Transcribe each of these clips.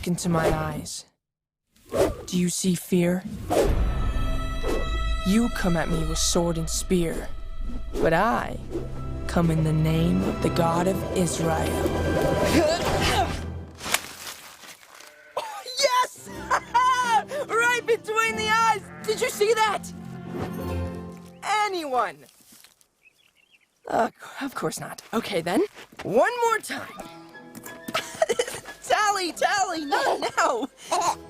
Look into my eyes. Do you see fear? You come at me with sword and spear, but I come in the name of the God of Israel. Yes! Right between the eyes! Did you see that? Anyone? Of course not. Okay, then. One more time. Tally, now!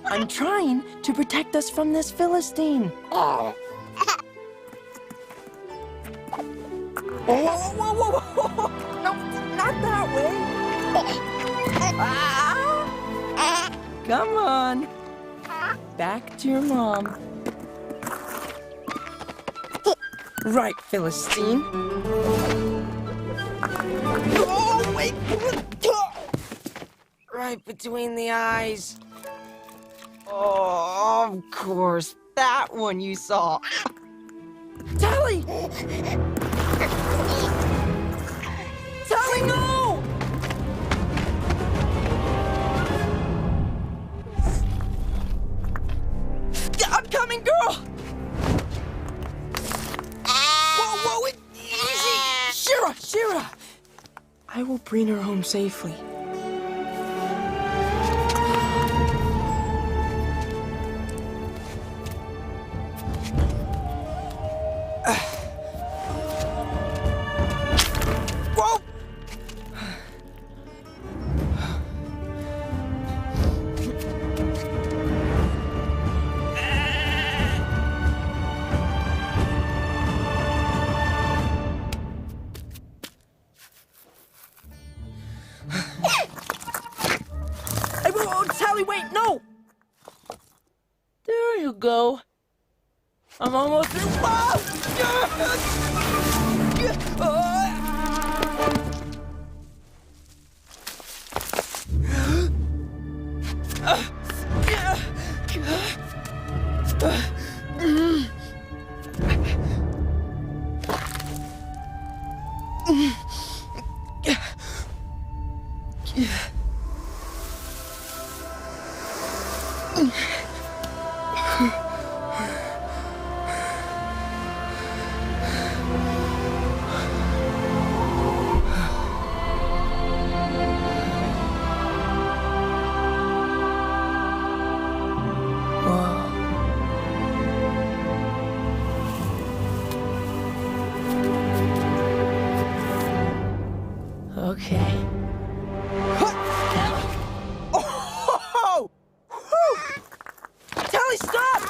I'm trying to protect us from this Philistine. Whoa. No, not that way. Come on. Back to your mom. Right, Philistine. Oh, wait. Right between the eyes. Oh, of course. That one you saw. Tally! Tally, no! I'm coming, girl! Whoa, easy! Shira! I will bring her home safely. Wait, no! There you go. I'm almost there. Okay. Oh! Tally, stop!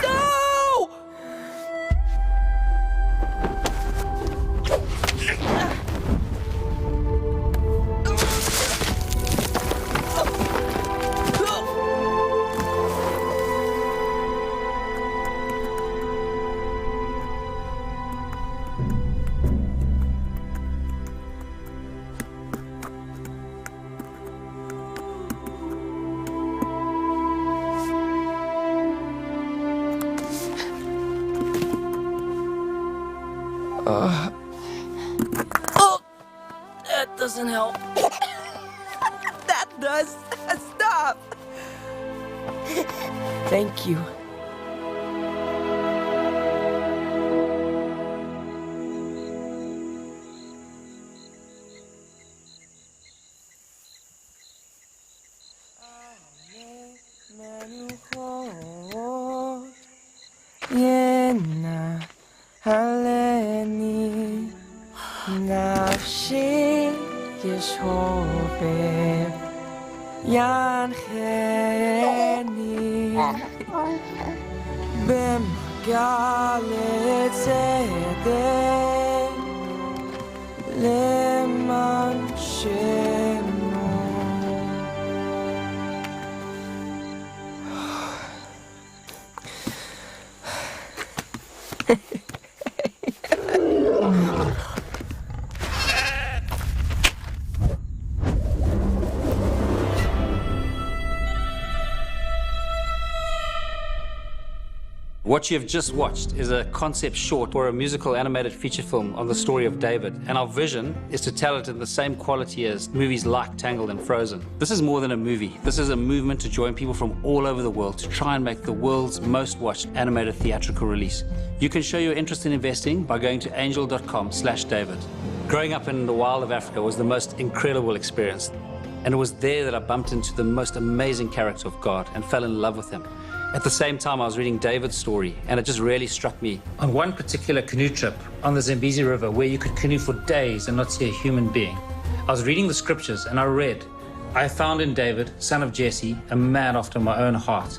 No! Oh, that doesn't help. That does. Stop. Thank you. 할래니 נפשי ישובב ינחני במגע לצדק למען שמו. What you have just watched is a concept short or a musical animated feature film on the story of David, and our vision is to tell it in the same quality as movies like Tangled and Frozen. This is more than a movie. This is a movement to join people from all over the world to try and make the world's most watched animated theatrical release. You can show your interest in investing by going to angel.com/David. Growing up in the wild of Africa was the most incredible experience, and it was there that I bumped into the most amazing character of God and fell in love with him. At the same time, I was reading David's story, and it just really struck me. On one particular canoe trip on the Zambezi River, where you could canoe for days and not see a human being, I was reading the scriptures and I read, "I found in David, son of Jesse, a man after my own heart."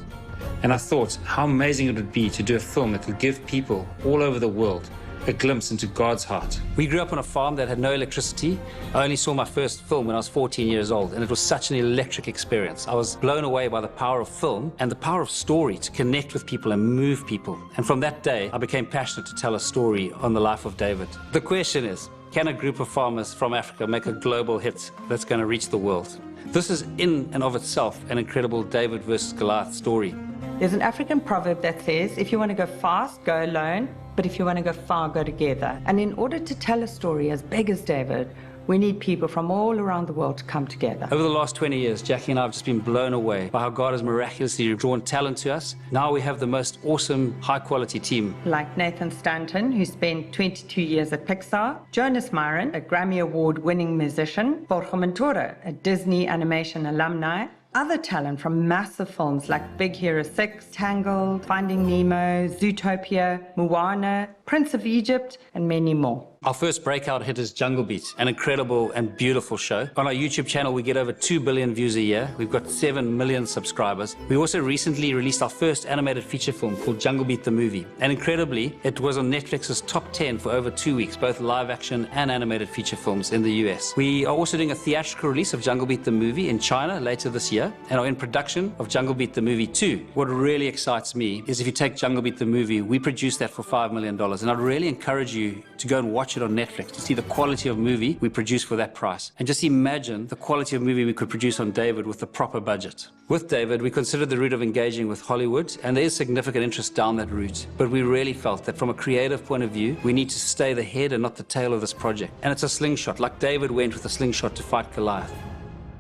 And I thought how amazing it would be to do a film that would give people all over the world a glimpse into God's heart. We grew up on a farm that had no electricity. I only saw my first film when I was 14 years old, and it was such an electric experience. I was blown away by the power of film and the power of story to connect with people and move people. And from that day, I became passionate to tell a story on the life of David. The question is, can a group of farmers from Africa make a global hit that's going to reach the world? This is in and of itself an incredible David versus Goliath story. There's an African proverb that says, if you want to go fast, go alone, but if you want to go far, go together. And in order to tell a story as big as David, we need people from all around the world to come together. Over the last 20 years, Jackie and I have just been blown away by how God has miraculously drawn talent to us. Now we have the most awesome, high-quality team. Like Nathan Stanton, who spent 22 years at Pixar, Jonas Myrin, a Grammy Award-winning musician, Borja Mentora, a Disney animation alumni, other talent from massive films like Big Hero 6, Tangled, Finding Nemo, Zootopia, Moana, Prince of Egypt, and many more. Our first breakout hit is Jungle Beat, an incredible and beautiful show. On our YouTube channel, we get over 2 billion views a year. We've got 7 million subscribers. We also recently released our first animated feature film called Jungle Beat the Movie. And incredibly, it was on Netflix's top 10 for over 2 weeks, both live action and animated feature films in the US. We are also doing a theatrical release of Jungle Beat the Movie in China later this year, and are in production of Jungle Beat the Movie 2. What really excites me is if you take Jungle Beat the Movie, we produced that for $5 million. And I'd really encourage you to go and watch it on Netflix to see the quality of movie we produced for that price. And just imagine the quality of movie we could produce on David with the proper budget. With David, we considered the route of engaging with Hollywood, and there is significant interest down that route. But we really felt that from a creative point of view, we need to stay the head and not the tail of this project. And it's a slingshot, like David went with a slingshot to fight Goliath.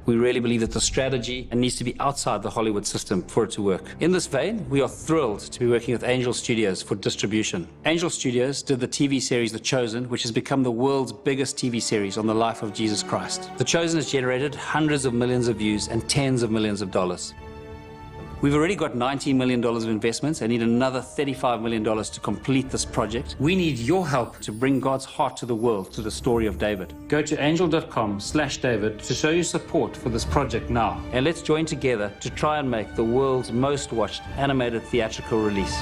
We really believe that the strategy needs to be outside the Hollywood system for it to work. In this vein, we are thrilled to be working with Angel Studios for distribution. Angel Studios did the TV series The Chosen, which has become the world's biggest TV series on the life of Jesus Christ. The Chosen has generated hundreds of millions of views and tens of millions of dollars. We've already got $19 million of investments and need another $35 million to complete this project. We need your help to bring God's heart to the world through the story of David. Go to angel.com/David to show your support for this project now. And let's join together to try and make the world's most watched animated theatrical release.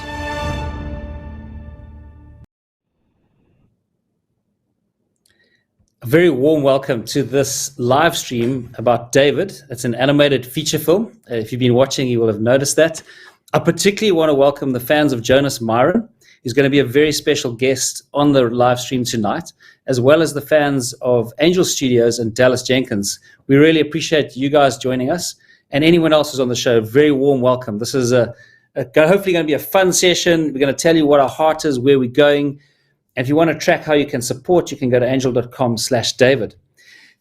A very warm welcome to this live stream about David. It's an animated feature film. If you've been watching, you will have noticed that. I particularly want to welcome the fans of Jonas Myron, who's going to be a very special guest on the live stream tonight, as well as the fans of Angel Studios and Dallas Jenkins. We really appreciate you guys joining us, and anyone else who's on the show, very warm welcome. This is hopefully going to be a fun session. We're going to tell you what our heart is, where we're going. And if you want to track how you can support, you can go to angel.com/David.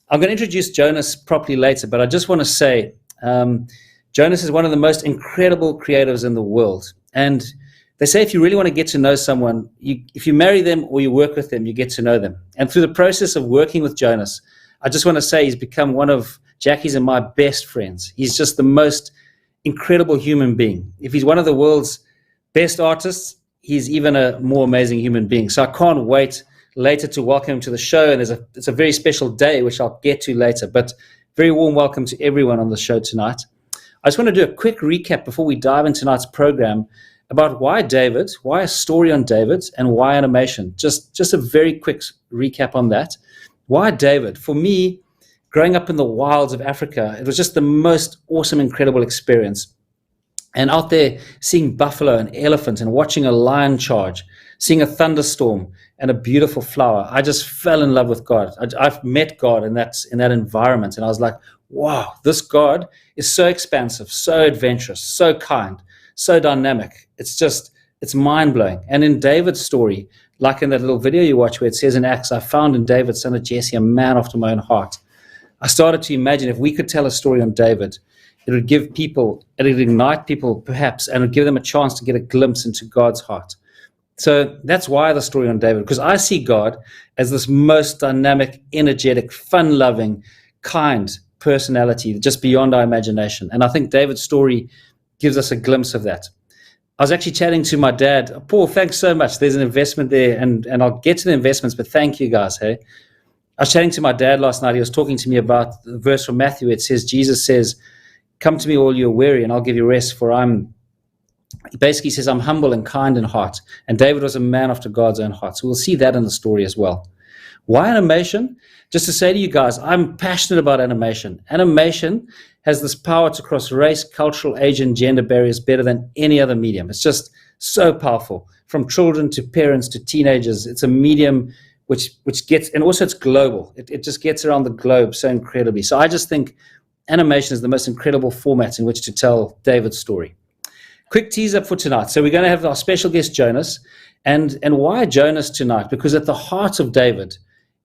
I'm going to introduce Jonas properly later, but I just want to say Jonas is one of the most incredible creatives in the world. And they say if you really want to get to know someone, if you marry them or you work with them, you get to know them. And through the process of working with Jonas, I just want to say he's become one of Jackie's and my best friends. He's just the most incredible human being. If he's one of the world's best artists, he's even a more amazing human being. So I can't wait later to welcome him to the show. And it's a very special day, which I'll get to later. But very warm welcome to everyone on the show tonight. I just want to do a quick recap before we dive into tonight's program about why David, why a story on David, and why animation. Just a very quick recap on that. Why David? For me, growing up in the wilds of Africa, it was just the most awesome, incredible experience. And out there, seeing buffalo and elephant and watching a lion charge, seeing a thunderstorm and a beautiful flower, I just fell in love with God. I've met God in that environment, and I was like, wow, this God is so expansive, so adventurous, so kind, so dynamic. It's It's mind-blowing. And in David's story, like in that little video you watch where it says in Acts, I found in David, son of Jesse, a man after my own heart. I started to imagine if we could tell a story on David, it would give people, it would ignite people perhaps, and it would give them a chance to get a glimpse into God's heart. So that's why the story on David, because I see God as this most dynamic, energetic, fun-loving, kind personality, just beyond our imagination. And I think David's story gives us a glimpse of that. I was actually chatting to my dad. Paul, thanks so much. There's an investment there, and I'll get to the investments, but thank you guys. Hey, I was chatting to my dad last night. He was talking to me about the verse from Matthew. It says, Jesus says, come to me all you are weary, and I'll give you rest, for he basically says, I'm humble and kind in heart. And David was a man after God's own heart. So we'll see that in the story as well. Why animation? Just to say to you guys, I'm passionate about animation. Animation has this power to cross race, cultural, age, and gender barriers better than any other medium. It's just so powerful. From children to parents to teenagers, it's a medium which gets, and also it's global. It just gets around the globe so incredibly. So I just think animation is the most incredible format in which to tell David's story. Quick teaser for tonight. So we're going to have our special guest, Jonas. And why Jonas tonight? Because at the heart of David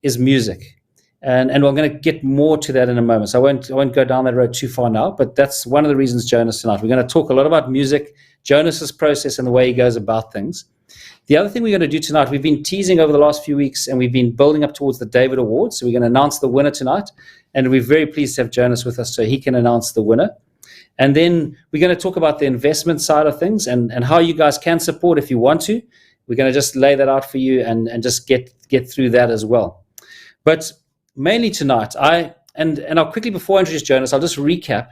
is music. And we're going to get more to that in a moment. So I won't go down that road too far now, but that's one of the reasons Jonas tonight. We're going to talk a lot about music, Jonas's process, and the way he goes about things. The other thing we're going to do tonight, we've been teasing over the last few weeks, and we've been building up towards the David Awards. So we're going to announce the winner tonight, and we're very pleased to have Jonas with us so he can announce the winner. And then we're going to talk about the investment side of things and how you guys can support if you want to. We're going to just lay that out for you and just get through that as well. But mainly tonight, I'll quickly, before I introduce Jonas, I'll just recap.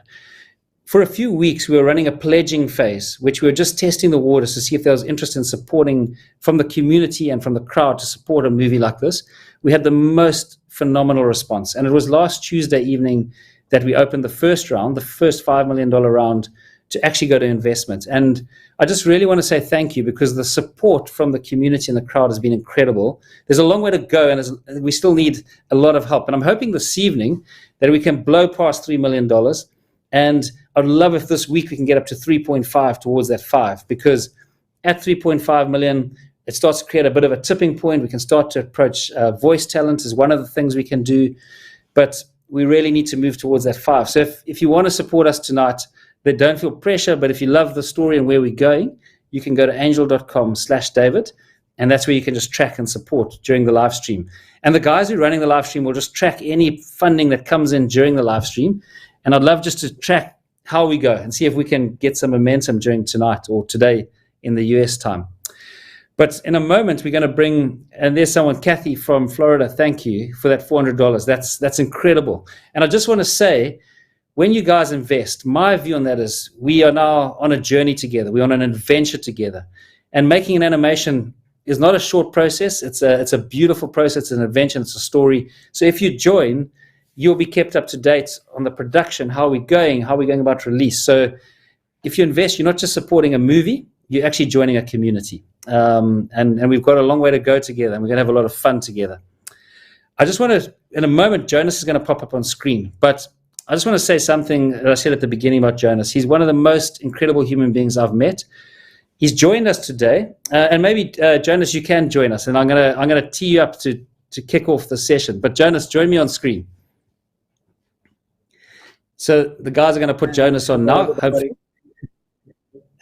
For a few weeks, we were running a pledging phase, which we were just testing the waters to see if there was interest in supporting from the community and from the crowd to support a movie like this. We had the most phenomenal response. And it was last Tuesday evening that we opened the first round, the first $5 million round, to actually go to investment. And I just really want to say thank you, because the support from the community and the crowd has been incredible. There's a long way to go, and we still need a lot of help. And I'm hoping this evening that we can blow past $3 million. And I'd love if this week we can get up to 3.5 towards that 5, because at 3.5 million, it starts to create a bit of a tipping point. We can start to approach voice talent is one of the things we can do. But we really need to move towards that 5. So if you want to support us tonight, then don't feel pressure. But if you love the story and where we're going, you can go to angel.com/David, and that's where you can just track and support during the live stream. And the guys who are running the live stream will just track any funding that comes in during the live stream. And I'd love just to track how we go and see if we can get some momentum during tonight or today in the US time. But in a moment, we're going to bring, and there's someone, Kathy from Florida. Thank you for that $400. That's incredible. And I just want to say, when you guys invest, my view on that is we are now on a journey together. We're on an adventure together. And making an animation is not a short process. It's a beautiful process. It's an adventure. It's a story. So if you join, you'll be kept up to date on the production, how we're going about release. So if you invest, you're not just supporting a movie, you're actually joining a community. And we've got a long way to go together, and we're going to have a lot of fun together. I just want to, in a moment, Jonas is going to pop up on screen, but I just want to say something that I said at the beginning about Jonas. He's one of the most incredible human beings I've met. He's joined us today, and maybe Jonas, you can join us, and I'm gonna tee you up to kick off the session. But Jonas, join me on screen. So the guys are going to put Jonas on now.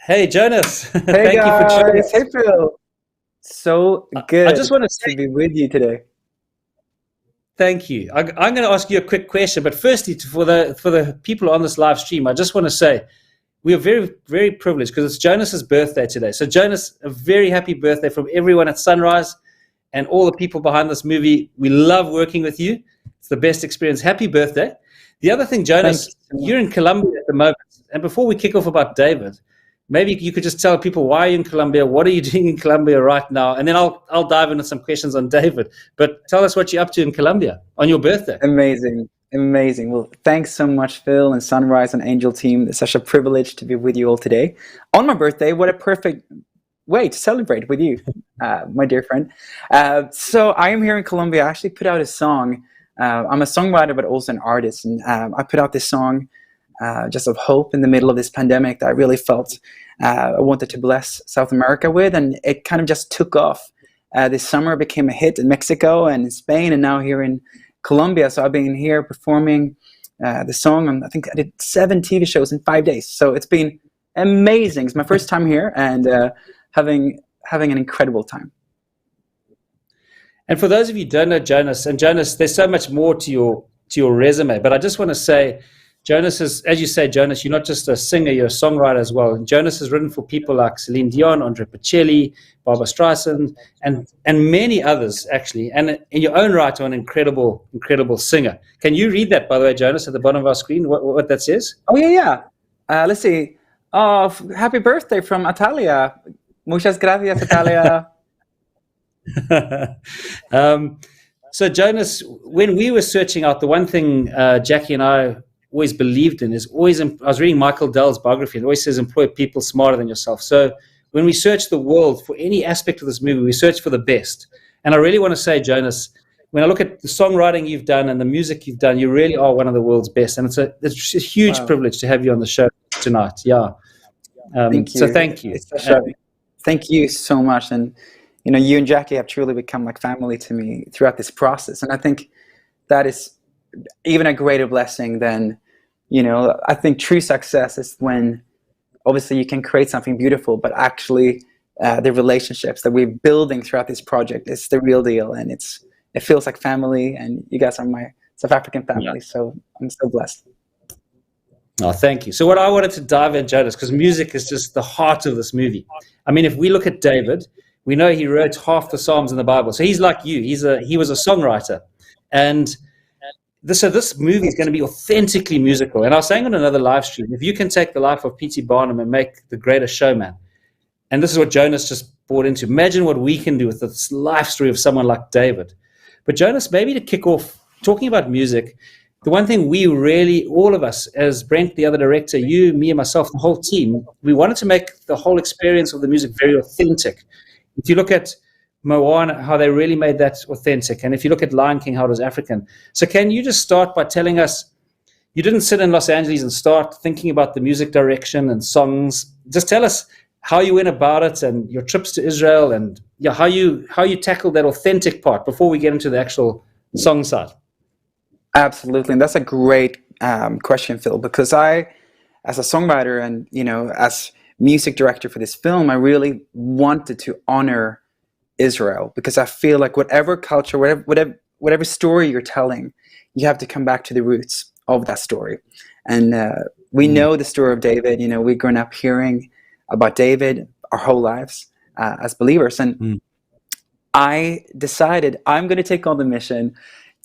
Hey, Jonas. Hey, Thank you for joining us. Hey, Phil. So good I just want to be with you today. Thank you. I'm going to ask you a quick question, but firstly, for the people on this live stream, I just want to say we are very, very privileged because it's Jonas's birthday today. So, Jonas, a very happy birthday from everyone at Sunrise and all the people behind this movie. We love working with you. It's the best experience. Happy birthday. The other thing, Jonas, you're in Colombia at the moment. And before we kick off about David, maybe you could just tell people why you're in Colombia, what are you doing in Colombia right now? And then I'll dive into some questions on David. But tell us what you're up to in Colombia on your birthday. Amazing. Well, thanks so much, Phil and Sunrise and Angel team. It's such a privilege to be with you all today. On my birthday, what a perfect way to celebrate with you, my dear friend. So I am here in Colombia. I actually put out a song. I'm a songwriter, but also an artist. And I put out this song just of hope in the middle of this pandemic that I really felt I wanted to bless South America with, and it kind of just took off. This summer it became a hit in Mexico and in Spain, and now here in Colombia. So I've been here performing the song, and I think I did 7 TV shows in 5 days. So it's been amazing. It's my first time here, and having an incredible time. And for those of you who don't know Jonas, and Jonas, there's so much more to your resume, but I just want to say, Jonas is, as you say, Jonas, you're not just a singer, you're a songwriter as well. And Jonas has written for people like Celine Dion, Andrea Bocelli, Barbra Streisand, and many others, actually. And in your own right, you're an incredible, incredible singer. Can you read that, by the way, Jonas, at the bottom of our screen, what that says? Oh, yeah. Let's see. Oh, happy birthday from Italia. Muchas gracias, Italia. So, Jonas, when we were searching out, the one thing Jackie and I always believed in is always, I was reading Michael Dell's biography, and it always says employ people smarter than yourself. So when we search the world for any aspect of this movie, we search for the best. And I really want to say, Jonas, when I look at the songwriting you've done and the music you've done, you really are one of the world's best. And it's a huge privilege to have you on the show tonight. Yeah. Thank you. So thank you. Thank you so much. And, you know, you and Jackie have truly become like family to me throughout this process. And I think that is even a greater blessing than, you know, I think true success is when obviously you can create something beautiful, but actually the relationships that we're building throughout this project is the real deal. And it feels like family, and you guys are my South African family. Yeah. So I'm so blessed. Oh, thank you. So what I wanted to dive in, Jonas, because music is just the heart of this movie. I mean, if we look at David, we know he wrote half the Psalms in the Bible. So he's like you. He was a songwriter. And this movie is going to be authentically musical. And I was saying on another live stream, if you can take the life of P.T. Barnum and make The Greatest Showman, and this is what Jonas just brought into, imagine what we can do with this life story of someone like David. But Jonas, maybe to kick off, talking about music, the one thing we really, all of us, as Brent, the other director, you, me, and myself, the whole team, we wanted to make the whole experience of the music very authentic. If you look at Moana, how they really made that authentic. And if you look at Lion King, how it was African. So can you just start by telling us, you didn't sit in Los Angeles and start thinking about the music direction and songs. Just tell us how you went about it and your trips to Israel and how you tackled that authentic part before we get into the actual song side. Absolutely. And that's a great question, Phil, because I, as a songwriter and, you know, as music director for this film, I really wanted to honor Israel, because I feel like whatever culture, whatever story you're telling, you have to come back to the roots of that story. And we know the story of David. You know, we've grown up hearing about David our whole lives as believers. And I decided I'm going to take on the mission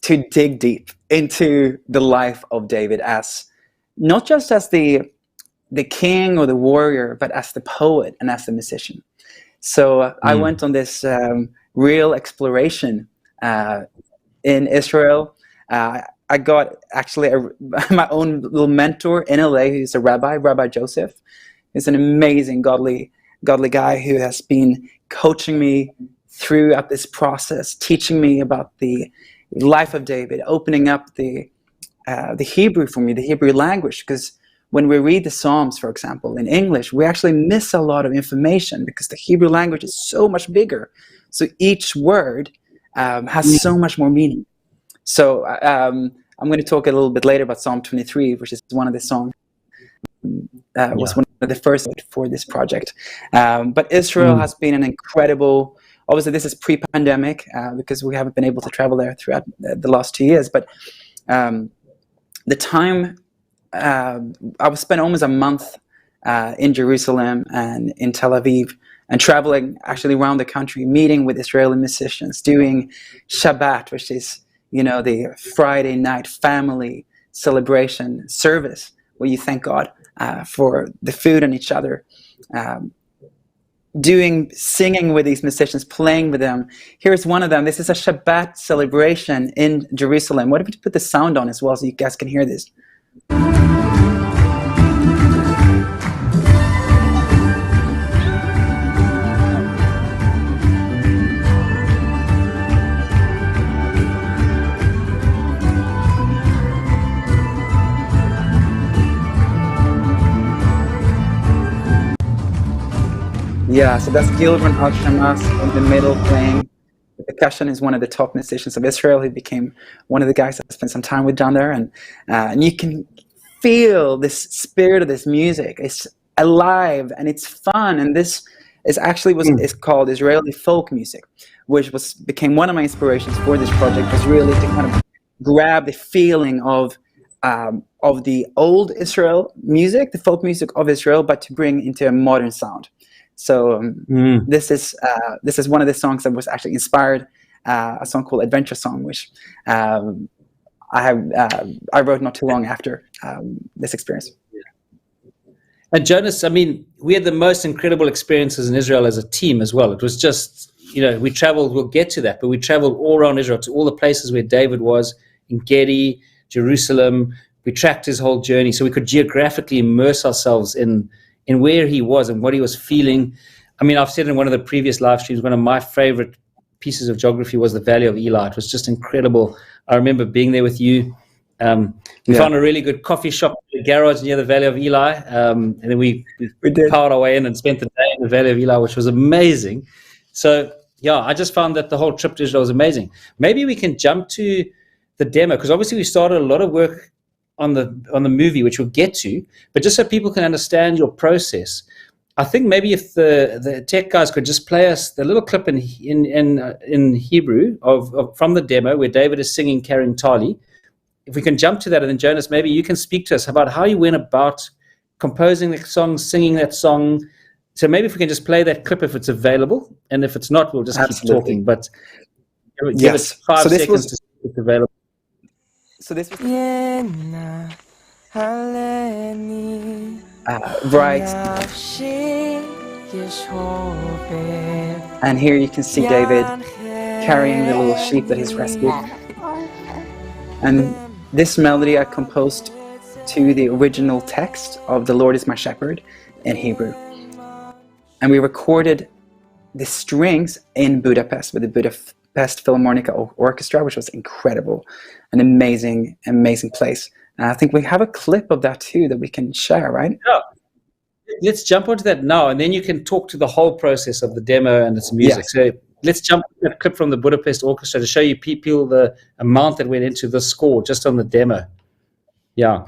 to dig deep into the life of David, as not just as the king or the warrior, but as the poet and as the musician. So I went on this real exploration in Israel. I got actually my own little mentor in LA, who's a Rabbi Joseph. He's an amazing, godly guy who has been coaching me throughout this process, teaching me about the life of David, opening up the Hebrew for me, the Hebrew language, because when we read the Psalms, for example, in English, we actually miss a lot of information because the Hebrew language is so much bigger. So each word has so much more meaning. So I'm going to talk a little bit later about Psalm 23, which is one of the songs. Was one of the first for this project. But Israel has been an incredible, obviously this is pre-pandemic because we haven't been able to travel there throughout the last 2 years. But the time, I spent almost a month in Jerusalem and in Tel Aviv, and traveling actually around the country, meeting with Israeli musicians, doing Shabbat, which is, you know, the Friday night family celebration service where you thank God for the food and each other. Singing with these musicians, playing with them. Here's one of them. This is a Shabbat celebration in Jerusalem. What if we put the sound on as well so you guys can hear this? Yeah, so that's Gilran Al-Shamas in the middle playing. The percussion is one of the top musicians of Israel. He became one of the guys that I spent some time with down there, and you can feel this spirit of this music. It's alive and it's fun, and this is actually is called Israeli folk music, which became one of my inspirations for this project. Was really to kind of grab the feeling of the old Israel music, the folk music of Israel, but to bring into a modern sound. So this is one of the songs that was actually inspired a song called Adventure Song, which I wrote not too long after this experience. And Jonas, I mean, we had the most incredible experiences in Israel as a team as well. It was just, we traveled, we'll get to that, but we traveled all around Israel to all the places where David was, in Gedi, Jerusalem. We tracked his whole journey so we could geographically immerse ourselves in where he was and what he was feeling. I mean, I've said in one of the previous live streams, one of my favorite pieces of geography was the Valley of Eli. It was just incredible. I remember being there with you. We found a really good coffee shop, a garage near the Valley of Eli, and then we powered our way in and spent the day in the Valley of Eli, which was amazing. So, yeah, I just found that the whole trip to Israel was amazing. Maybe we can jump to the demo, because obviously we started a lot of work on the movie, which we'll get to, but just so people can understand your process, I think maybe if the tech guys could just play us the little clip in Hebrew from the demo where David is singing Carrying Tali. If we can jump to that, and then Jonas, maybe you can speak to us about how you went about composing the song, singing that song. So maybe if we can just play that clip if it's available, and if it's not, we'll just keep talking. But give us 5 seconds to see if it's available. So this was right. And here you can see David carrying the little sheep that he's rescued. And this melody I composed to the original text of "The Lord is My Shepherd" in Hebrew. And we recorded the strings in Budapest with the Budapest Philharmonic Orchestra, which was incredible. An amazing, amazing place. And I think we have a clip of that too that we can share, right? Yeah. Let's jump onto that now, and then you can talk to the whole process of the demo and its music. Yes. So let's jump to that clip from the Budapest Orchestra to show you people the amount that went into the score just on the demo. Yeah.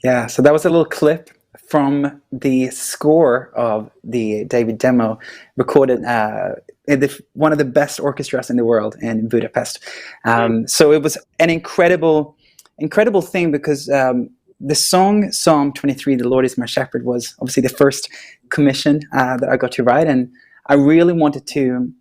Yeah, so that was a little clip from the score of the David demo, recorded in one of the best orchestras in the world in Budapest. So it was an incredible thing, because the song Psalm 23, "The Lord is my shepherd," was obviously the first commission that I got to write, and I really wanted to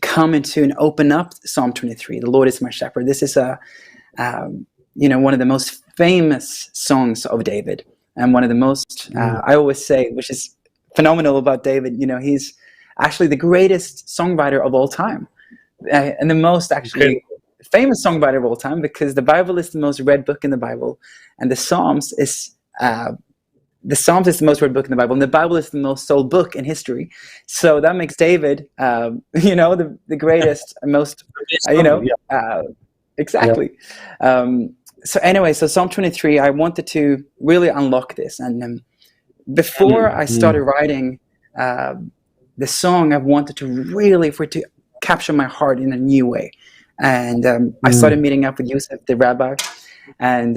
come into and open up Psalm 23, "The Lord is my shepherd." This is one of the most famous songs of David, and one of the most, I always say, which is phenomenal about David, he's actually the greatest songwriter of all time, and the most actually famous songwriter of all time, because the Bible is the most read book in the Bible, and the Psalms is the most read book in the Bible, and the Bible is the most sold book in history. So that makes David, the greatest and most, exactly. So anyway, so Psalm 23, I wanted to really unlock this, and before I started writing the song, I wanted to really for it to capture my heart in a new way, and I started meeting up with Yusuf, the rabbi, and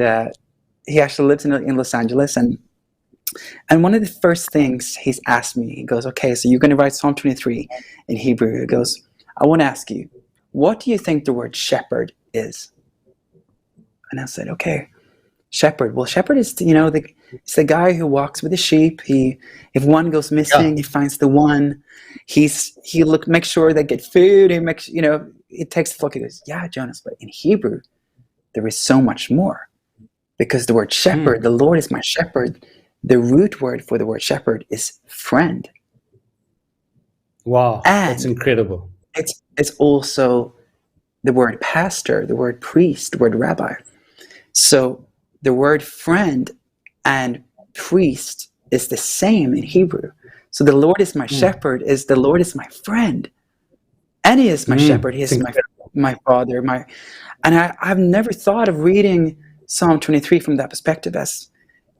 he actually lives in Los Angeles, and one of the first things he's asked me, he goes, "Okay, so you're going to write Psalm 23 in Hebrew." He goes, "I want to ask you, what do you think the word shepherd is?" And I said, "Okay, shepherd. Well, shepherd is, it's the guy who walks with the sheep. If one goes missing, he finds the one. He makes sure they get food. He makes, it takes the flock." He goes, "Yeah, Jonas, but in Hebrew, there is so much more, because the word shepherd, the Lord is my shepherd. The root word for the word shepherd is friend." Wow, and that's incredible. It's also the word pastor, the word priest, the word rabbi. So the word friend and priest is the same in Hebrew. So the Lord is my shepherd is the Lord is my friend. And he is my shepherd. He is my father. And I've never thought of reading Psalm 23 from that perspective, as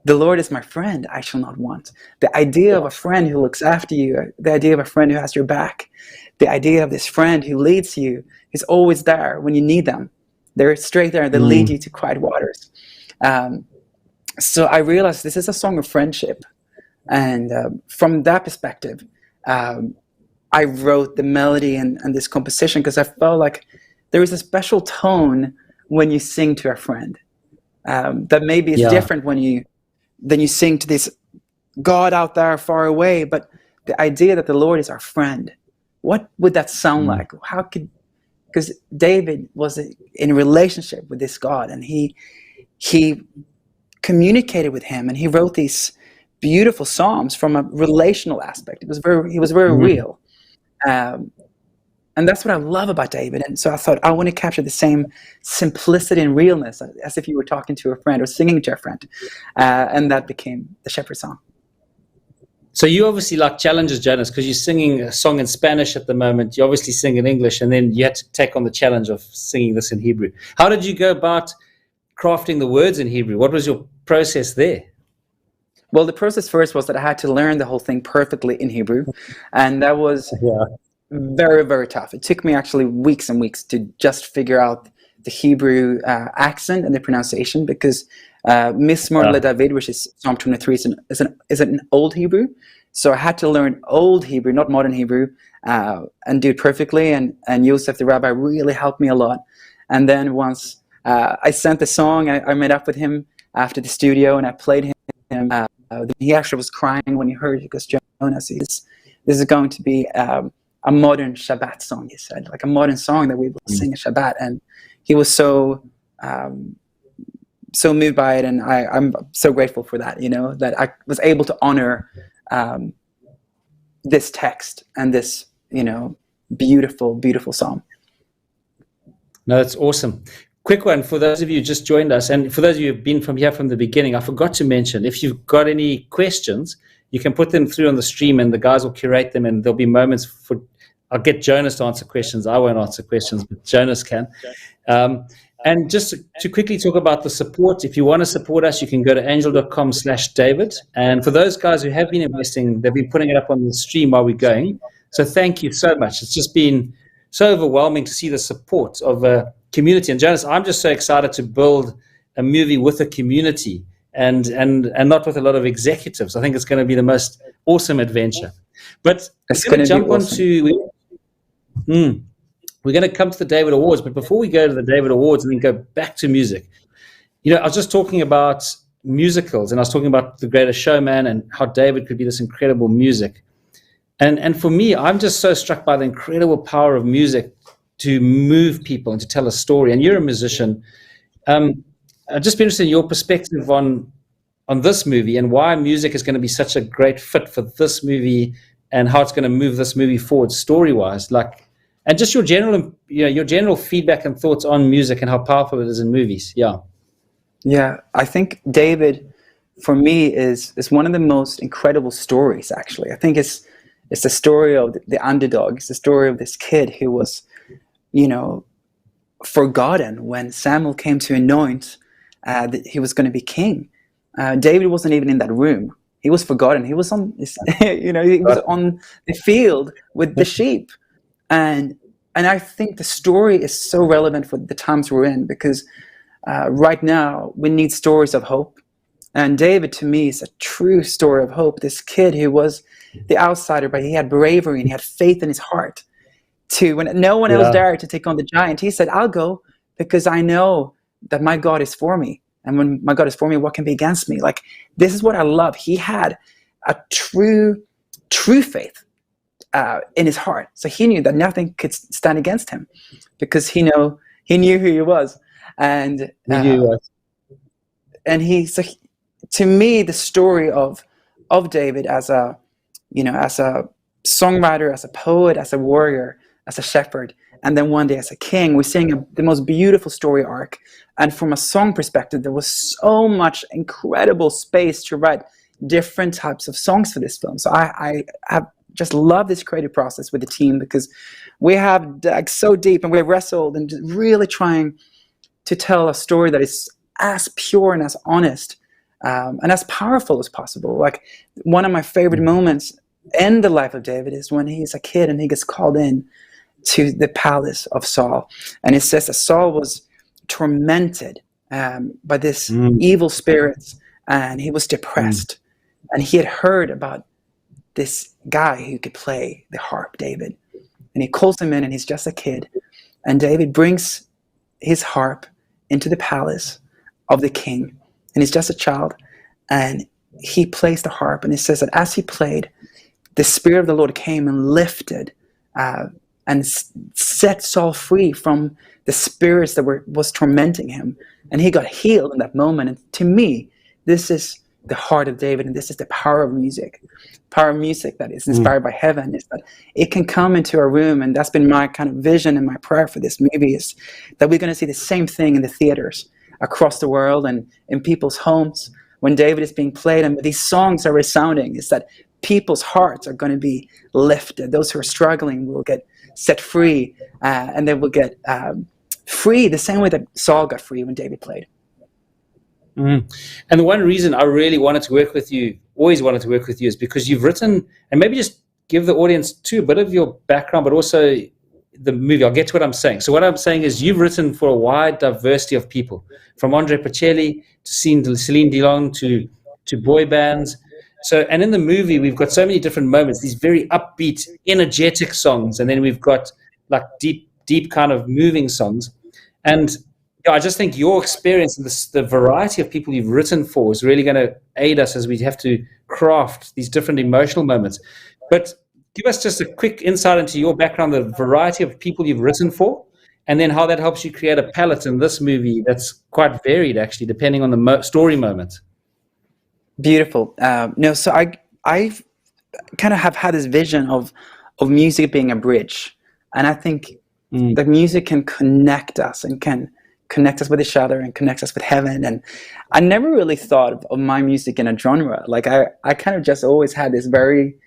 the Lord is my friend, I shall not want. The idea of a friend who looks after you, the idea of a friend who has your back, the idea of this friend who leads you, is always there when you need them. They're straight there. They lead you to quiet waters. So I realized this is a song of friendship. And from that perspective, I wrote the melody and this composition, because I felt like there is a special tone when you sing to a friend. That maybe is different than you sing to this God out there far away. But the idea that the Lord is our friend, what would that sound like? Because David was in a relationship with this God, and he communicated with him, and he wrote these beautiful psalms from a relational aspect. He was very real, and that's what I love about David. And so I thought, I want to capture the same simplicity and realness as if you were talking to a friend or singing to a friend, and that became the Shepherd Song. So you obviously like challenges, Jonas, because you're singing a song in Spanish at the moment. You obviously sing in English, and then you had to take on the challenge of singing this in Hebrew. How did you go about crafting the words in Hebrew? What was your process there? Well, the process first was that I had to learn the whole thing perfectly in Hebrew, and that was very, very tough. It took me actually weeks and weeks to just figure out the Hebrew accent and the pronunciation, because Mismor le David, which is Psalm 23, is an old Hebrew. So I had to learn old Hebrew, not modern Hebrew, and do it perfectly. And Yusuf, the rabbi, really helped me a lot. And then once I sent the song, I met up with him after the studio, and I played him. He actually was crying when he heard it. He goes, "Jonas, this is going to be a modern Shabbat song," he said, like a modern song that we will sing at Shabbat. And he was so moved by it, and I'm so grateful for that, that I was able to honor this text and this, beautiful, beautiful psalm. No, that's awesome. Quick one for those of you who just joined us, and for those of you who've been from here from the beginning, I forgot to mention, if you've got any questions, you can put them through on the stream, and the guys will curate them, and there'll be moments I'll get Jonas to answer questions. I won't answer questions, but Jonas can. And just to quickly talk about the support, if you want to support us, you can go to angel.com/David. And for those guys who have been investing, they've been putting it up on the stream while we're going. So thank you so much. It's just been so overwhelming to see the support of a community. And Jonas, I'm just so excited to build a movie with a community and not with a lot of executives. I think it's going to be the most awesome adventure. But It's we're going to gonna jump be awesome. we're going to come to the David Awards, but before we go to the David Awards and then go back to music, I was just talking about musicals, and I was talking about The Greatest Showman and how David could be this incredible music. And for me, I'm just so struck by the incredible power of music to move people and to tell a story. And you're a musician. I'd just be interested in your perspective on this movie and why music is going to be such a great fit for this movie and how it's going to move this movie forward story-wise. And just your general feedback and thoughts on music and how powerful it is in movies. Yeah. Yeah, I think David, for me, is one of the most incredible stories, actually. I think it's the story of the underdog. It's the story of this kid who was, forgotten when Samuel came to anoint that he was going to be king. David wasn't even in that room. He was forgotten. He was on, he was on the field with the sheep. And I think the story is so relevant for the times we're in, because right now we need stories of hope. And David, to me, is a true story of hope. This kid who was the outsider, but he had bravery and he had faith in his heart. When no one else dared to take on the giant, he said, I'll go because I know that my God is for me. And when my God is for me, what can be against me? This is what I love. He had a true faith in his heart. So he knew that nothing could stand against him, because he knew who he was. And to me, the story of David as a songwriter, as a poet, as a warrior, as a shepherd, and then one day as a king, we're seeing the most beautiful story arc. And from a song perspective, there was so much incredible space to write different types of songs for this film. So I have just loved this creative process with the team, because we have dug so deep and we wrestled and just really trying to tell a story that is as pure and as honest and as powerful as possible. One of my favorite moments in the life of David is when he's a kid and he gets called in to the palace of Saul. And it says that Saul was tormented by this evil spirits, and he was depressed. And he had heard about this guy who could play the harp, David. And he calls him in, and he's just a kid. And David brings his harp into the palace of the king. And he's just a child. And he plays the harp. And it says that as he played, the Spirit of the Lord came and lifted and set Saul free from the spirits that was tormenting him. And he got healed in that moment. And to me, this is the heart of David, and this is the power of music. Power of music that is inspired by heaven is that it can come into a room, and that's been my kind of vision and my prayer for this movie, is that we're going to see the same thing in the theaters across the world and in people's homes when David is being played and these songs are resounding. Is that people's hearts are going to be lifted. Those who are struggling will get set free, and they will get free the same way that Saul got free when David played. And the one reason I really wanted to work with you, always wanted to work with you, is because you've written, and maybe just give the audience too a bit of your background, but also the movie. I'll get to what I'm saying. So what I'm saying is you've written for a wide diversity of people, from Andrea Bocelli to Celine Dion to boy bands. So, and in the movie, we've got so many different moments, these very upbeat, energetic songs, and then we've got deep kind of moving songs. And I just think your experience and the variety of people you've written for is really going to aid us as we have to craft these different emotional moments. But give us just a quick insight into your background, the variety of people you've written for, and then how that helps you create a palette in this movie that's quite varied, actually, depending on the story moment. Beautiful. So I kind of have had this vision of music being a bridge, and I think that music can connect us and can connect us with each other and connect us with heaven. And I never really thought of my music in a genre. I kind of just always had this very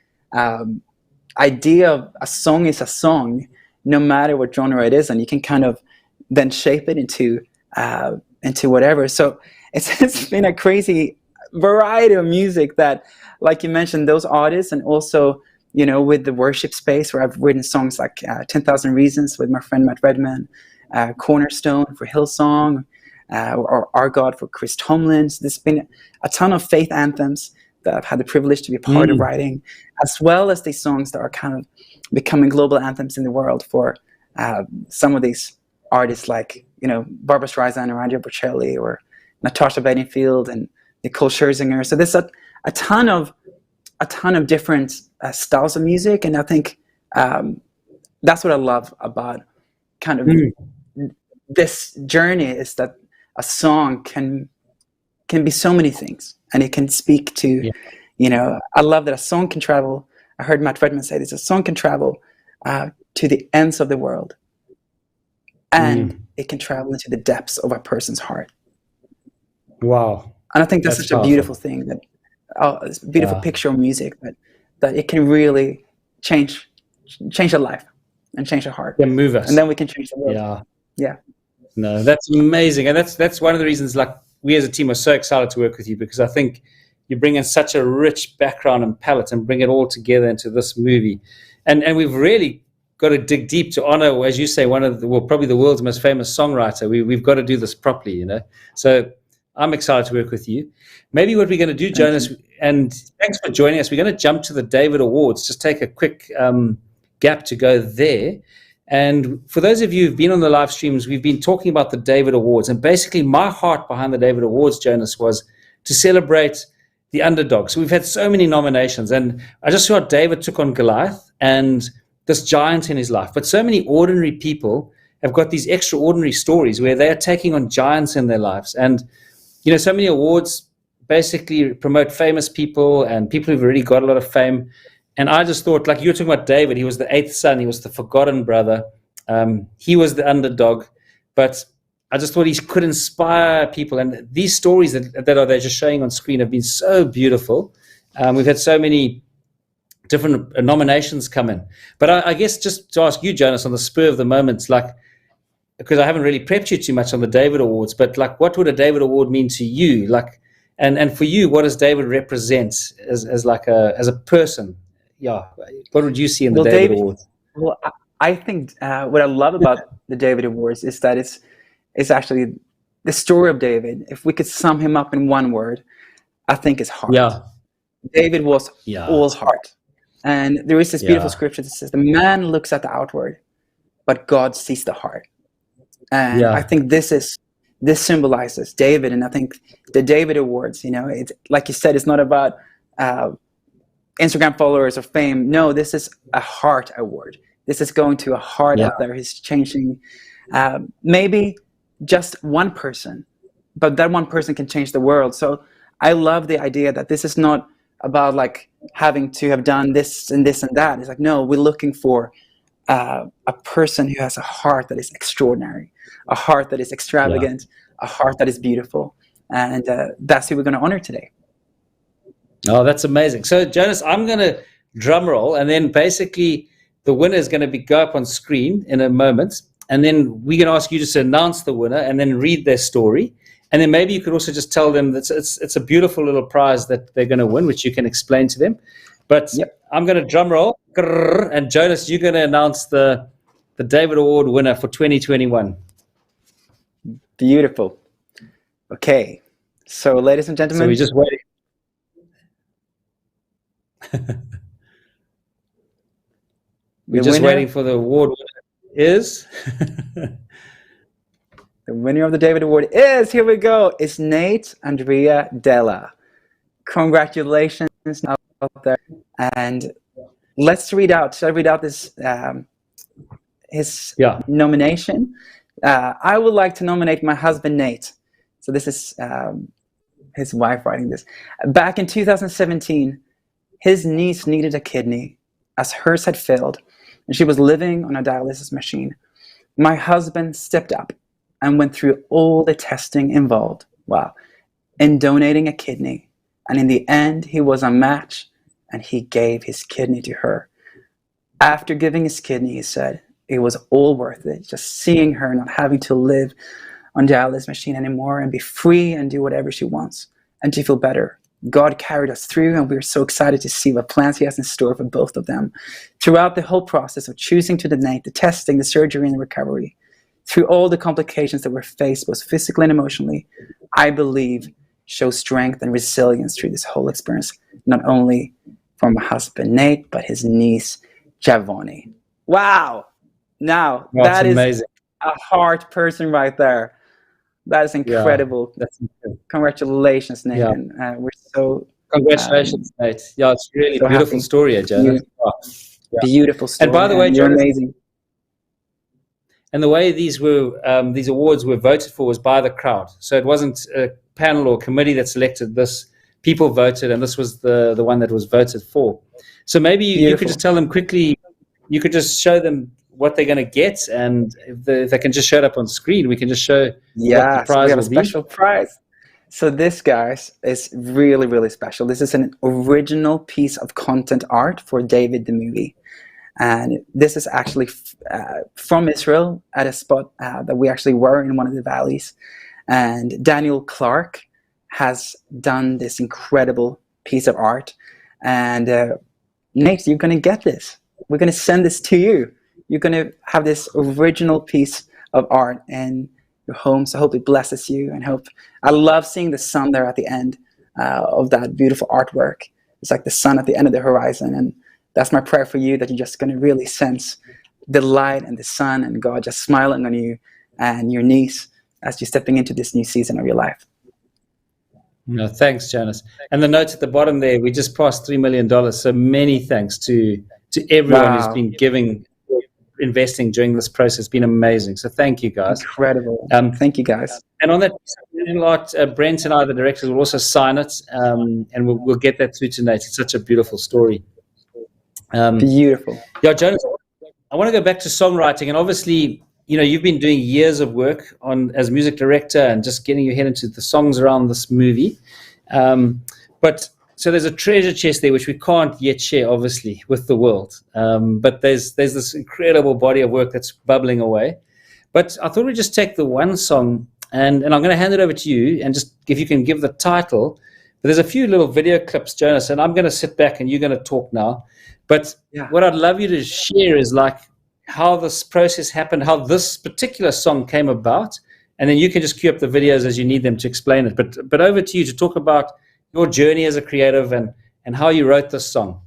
idea of a song is a song, no matter what genre it is, and you can kind of then shape it into whatever. So it's been a crazy variety of music that, like you mentioned, those artists, and also with the worship space where I've written songs like 10,000 Reasons with my friend Redman, Cornerstone for Hillsong, or Our God for Chris Tomlins. There's been a ton of faith anthems that I've had the privilege to be a part of writing, as well as these songs that are kind of becoming global anthems in the world for some of these artists like, Barbra Streisand or Andrea Bocelli or Natasha Bedingfield and Nicole Scherzinger. So there's a ton of different styles of music, and I think that's what I love about kind of this journey, is that a song can be so many things, and it can speak to, I love that a song can travel. I heard Matt Redman say this: a song can travel to the ends of the world, and it can travel into the depths of a person's heart. Wow. And I think that's such powerful. A beautiful thing, that it's a beautiful picture of music, that it can really change a life and change a heart. Can move us. And then we can change the world. Yeah. No, that's amazing. And that's one of the reasons, like, we as a team are so excited to work with you, because I think you bring in such a rich background and palette and bring it all together into this movie. And we've really got to dig deep to honor, as you say, one of probably the world's most famous songwriter. We've got to do this properly, So I'm excited to work with you. Maybe what we're going to do, Jonas, and thanks for joining us. We're going to jump to the David Awards. Just take a quick gap to go there. And for those of you who've been on the live streams, we've been talking about the David Awards. And basically my heart behind the David Awards, Jonas, was to celebrate the underdog. So we've had so many nominations. And I just saw David took on Goliath and this giant in his life. But so many ordinary people have got these extraordinary stories where they are taking on giants in their lives. And, so many awards basically promote famous people and people who've already got a lot of fame. And I just thought, like you were talking about David, he was the eighth son. He was the forgotten brother. He was the underdog. But I just thought he could inspire people. And these stories that they're just showing on screen have been so beautiful. We've had so many different nominations come in. But I guess just to ask you, Jonas, on the spur of the moment, because I haven't really prepped you too much on the David Awards, but what would a David Award mean to you? And for you, what does David represent as a person? Yeah, what would you see in the David Awards? Well, I think what I love about the David Awards is that it's actually the story of David. If we could sum him up in one word, I think it's heart. Yeah. David was all heart. And there is this beautiful scripture that says, the man looks at the outward, but God sees the heart. And I think this symbolizes David. And I think the David Awards, it's like you said, it's not about Instagram followers or fame. No, this is a heart award. This is going to a heart out there. He's changing maybe just one person, but that one person can change the world. So I love the idea that this is not about having to have done this and this and that. It's no, we're looking for a person who has a heart that is extraordinary, a heart that is extravagant, a heart that is beautiful. And that's who we're going to honor today. Oh, that's amazing. So, Jonas, I'm going to drum roll, and then basically the winner is going to go up on screen in a moment. And then we're going to ask you just to announce the winner and then read their story. And then maybe you could also just tell them that it's a beautiful little prize that they're going to win, which you can explain to them. But I'm going to drum roll. And Jonas, you're going to announce the David Award winner for 2021. Beautiful. Okay. So, ladies and gentlemen. So we're just waiting. We're just waiting for the award winner is. The winner of the David Award is, here we go, it's Nate Andrea Della. Congratulations out there. And let's read out, shall I read out this, his nomination? I would like to nominate my husband, Nate. So this is his wife writing this. Back in 2017, his niece needed a kidney as hers had failed, and she was living on a dialysis machine. My husband stepped up and went through all the testing involved, in donating a kidney. And in the end, he was a match, and he gave his kidney to her. After giving his kidney, he said, it was all worth it, just seeing her not having to live on dialysis machine anymore and be free and do whatever she wants and to feel better. God carried us through, and we are so excited to see what plans he has in store for both of them. Throughout the whole process of choosing to donate, the testing, the surgery, and the recovery, through all the complications that we're faced, both physically and emotionally, I believe show strength and resilience through this whole experience, not only from my husband Nate, but his niece Giovanni. Wow! Now, That's that is amazing. a hard person right there. That is incredible. That's incredible. Congratulations, Nate. Yeah. And we're so Congratulations, mate. Yeah, it's really so a beautiful happy. story, Jonas. Yeah. Beautiful story. And by the way, you're Jonas, amazing. and the way these awards were voted for was by the crowd. So it wasn't a panel or committee that selected this. People voted, and this was the one that was voted for. So maybe you could just tell them quickly. You could just show them what they're going to get, and if they can just show it up on screen, we can just show what the prize we have a will be. special prize. So this, guys, is really, really special. This is an original piece of content art for David the movie. And this is actually from Israel at a spot that we actually were in one of the valleys. And Daniel Clark has done this incredible piece of art. And Nate, you're going to get this. We're going to send this to you. You're going to have this original piece of art in your home. So I hope it blesses you, and I love seeing the sun there at the end of that beautiful artwork. It's like the sun at the end of the horizon. And that's my prayer for you, that you're just going to really sense the light and the sun and God just smiling on you and your niece as you're stepping into this new season of your life. No, thanks, Jonas. And the note at the bottom there, we just passed $3 million. So many thanks to everyone who's been investing during this process. It's been amazing. So thank you, guys. Incredible. Thank you, guys. And on that lot, Brent and I, the directors, will also sign it, and we'll get that through tonight. It's such a beautiful story. Beautiful. Yeah, Jonas, I want to go back to songwriting, and obviously, you've been doing years of work as music director and just getting your head into the songs around this movie. But so there's a treasure chest there which we can't yet share, obviously, with the world. But there's this incredible body of work that's bubbling away. But I thought we'd just take the one song, and I'm going to hand it over to you, and just if you can give the title. But there's a few little video clips, Jonas, and I'm going to sit back and you're going to talk now. But what I'd love you to share is like how this process happened, how this particular song came about, and then you can just cue up the videos as you need them to explain it. But over to you to talk about your journey as a creative and how you wrote this song.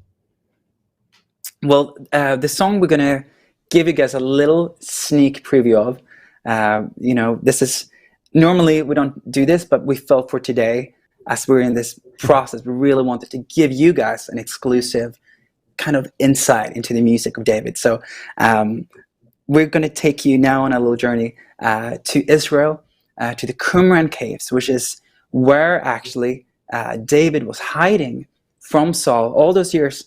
Well, the song we're going to give you guys a little sneak preview of. This is, normally we don't do this, but we felt for today, as we're in this process, we really wanted to give you guys an exclusive kind of insight into the music of David. So we're going to take you now on a little journey to Israel, to the Qumran caves, which is where actually David was hiding from Saul all those years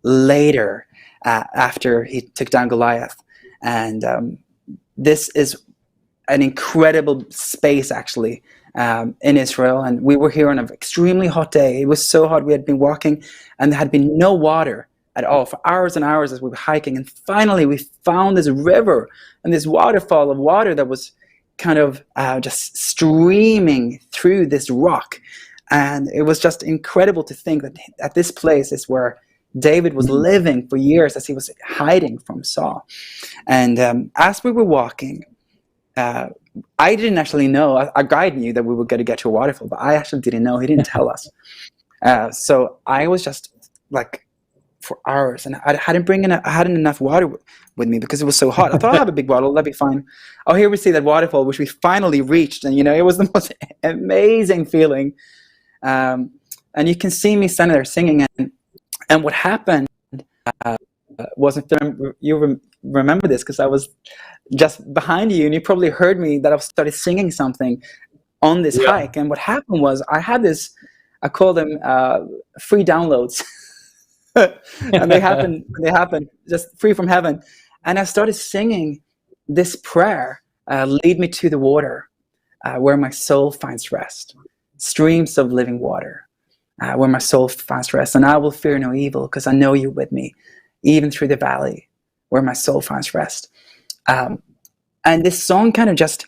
later after he took down Goliath. And this is an incredible space actually in Israel. And we were here on an extremely hot day. It was so hot, we had been walking and there had been no water at all for hours and hours as we were hiking. And finally we found this river and this waterfall of water that was kind of just streaming through this rock. And it was just incredible to think that at this place is where David was living for years as he was hiding from Saul. And as we were walking, I didn't actually know. Our guide knew that we were going to get to a waterfall, but I actually didn't know. He didn't tell us. So I was just like for hours, and I hadn't enough water with me because it was so hot. I thought I have a big bottle, that'd be fine. Oh, here we see that waterfall, which we finally reached, and it was the most amazing feeling. And you can see me standing there singing, and what happened wasn't. You remember this because I was just behind you, and you probably heard me that I started singing something on this hike. And what happened was I had this, I call them free downloads. And they happen just free from heaven. And I started singing this prayer, lead me to the water where my soul finds rest, streams of living water where my soul finds rest. And I will fear no evil because I know you're with me, even through the valley where my soul finds rest. And this song kind of just,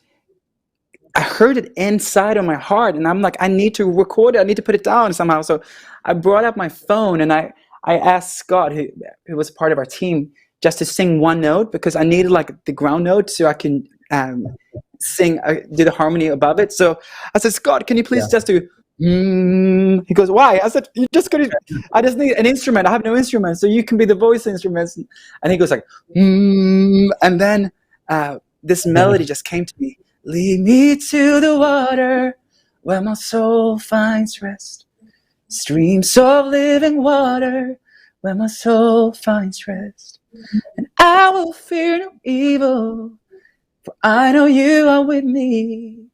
I heard it inside of my heart, and I'm like, I need to record it. I need to put it down somehow. So I brought up my phone and I asked Scott, who was part of our team, just to sing one note, because I needed like the ground note so I can sing, do the harmony above it. So I said, Scott, can you please just do He goes, why? I said, you just gotta, I just need an instrument. I have no instrument, so you can be the voice instruments. And he goes like, and then this melody just came to me. Lead me to the water where my soul finds rest. Streams of living water where my soul finds rest. And I will fear no evil, for I know you are with me.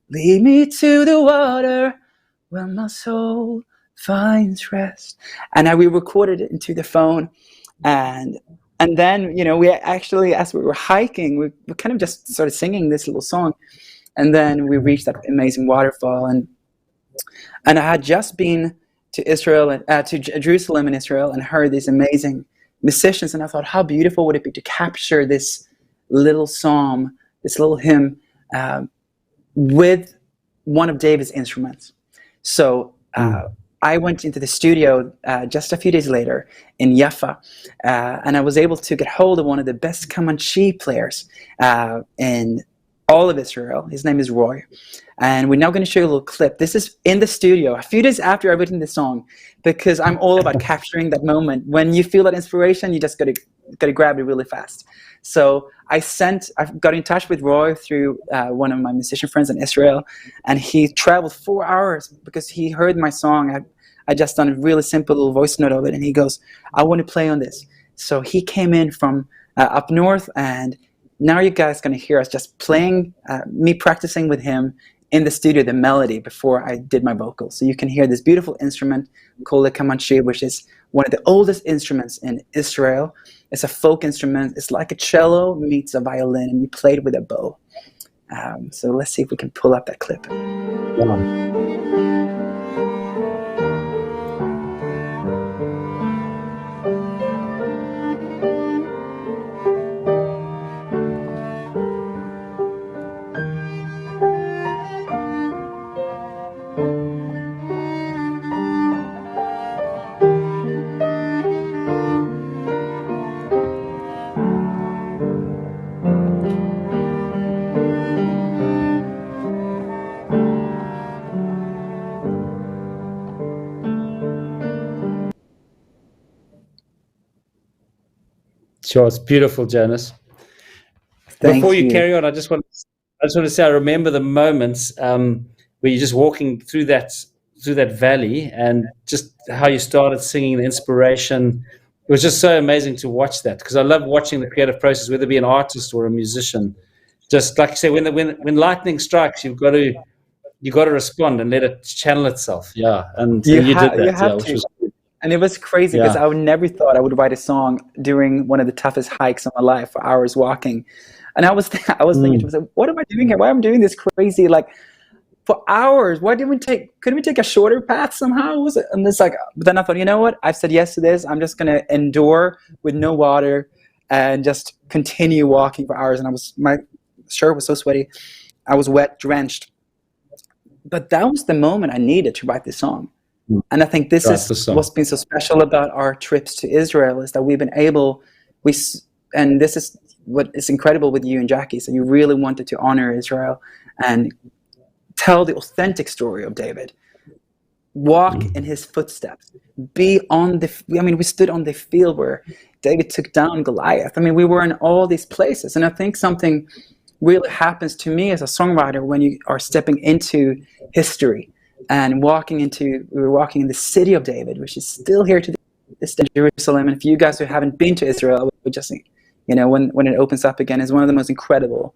Lead me to the water where my soul finds rest. And we recorded it into the phone. And then, we actually, as we were hiking, we kind of just started singing this little song. And then we reached that amazing waterfall. And I had just been to Israel, to Jerusalem in Israel, and heard these amazing musicians. And I thought, how beautiful would it be to capture this little psalm, this little hymn, with one of David's instruments. So I went into the studio just a few days later in Jaffa, and I was able to get hold of one of the best Kamanchi players in all of Israel. His name is Roy. And we're now going to show you a little clip. This is in the studio a few days after I've written the song, because I'm all about capturing that moment. When you feel that inspiration, you just got to grab it really fast. So I got in touch with Roy through one of my musician friends in Israel, and he traveled 4 hours because he heard my song. I just done a really simple little voice note of it, and he goes, I want to play on this. So he came in from up north, and now you guys going to hear us just playing, me practicing with him in the studio, the melody before I did my vocals. So you can hear this beautiful instrument called the kamanchi, which is one of the oldest instruments in Israel. It's a folk instrument. It's like a cello meets a violin, and you play it with a bow. So let's see if we can pull up that clip. Sure, it's beautiful, Jonas. Before you carry on, I just want to say I remember the moments where you're just walking through that valley, and just how you started singing, the inspiration. It was just so amazing to watch that, because I love watching the creative process, whether it be an artist or a musician. Just like you say, when lightning strikes, you've got to respond and let it channel itself. Yeah, and you did that. You have to. And it was crazy, because I would never thought I would write a song during one of the toughest hikes of my life, for hours walking. And I was thinking to myself, what am I doing here? Why am I doing this crazy, like, for hours? Couldn't we take a shorter path somehow? And it's like, but then I thought, you know what? I've said yes to this. I'm just going to endure with no water and just continue walking for hours. And my shirt was so sweaty. I was wet, drenched. But that was the moment I needed to write this song. And I think this is what's been so special about our trips to Israel, is that we've been able, and this is what is incredible with you and Jackie, so you really wanted to honor Israel and tell the authentic story of David. Walk in his footsteps. We stood on the field where David took down Goliath. We were in all these places. And I think something really happens to me as a songwriter when you are stepping into history. And we were walking in the city of David, which is still here to this day, Jerusalem. And for you guys who haven't been to Israel, we just think, when it opens up again, is one of the most incredible,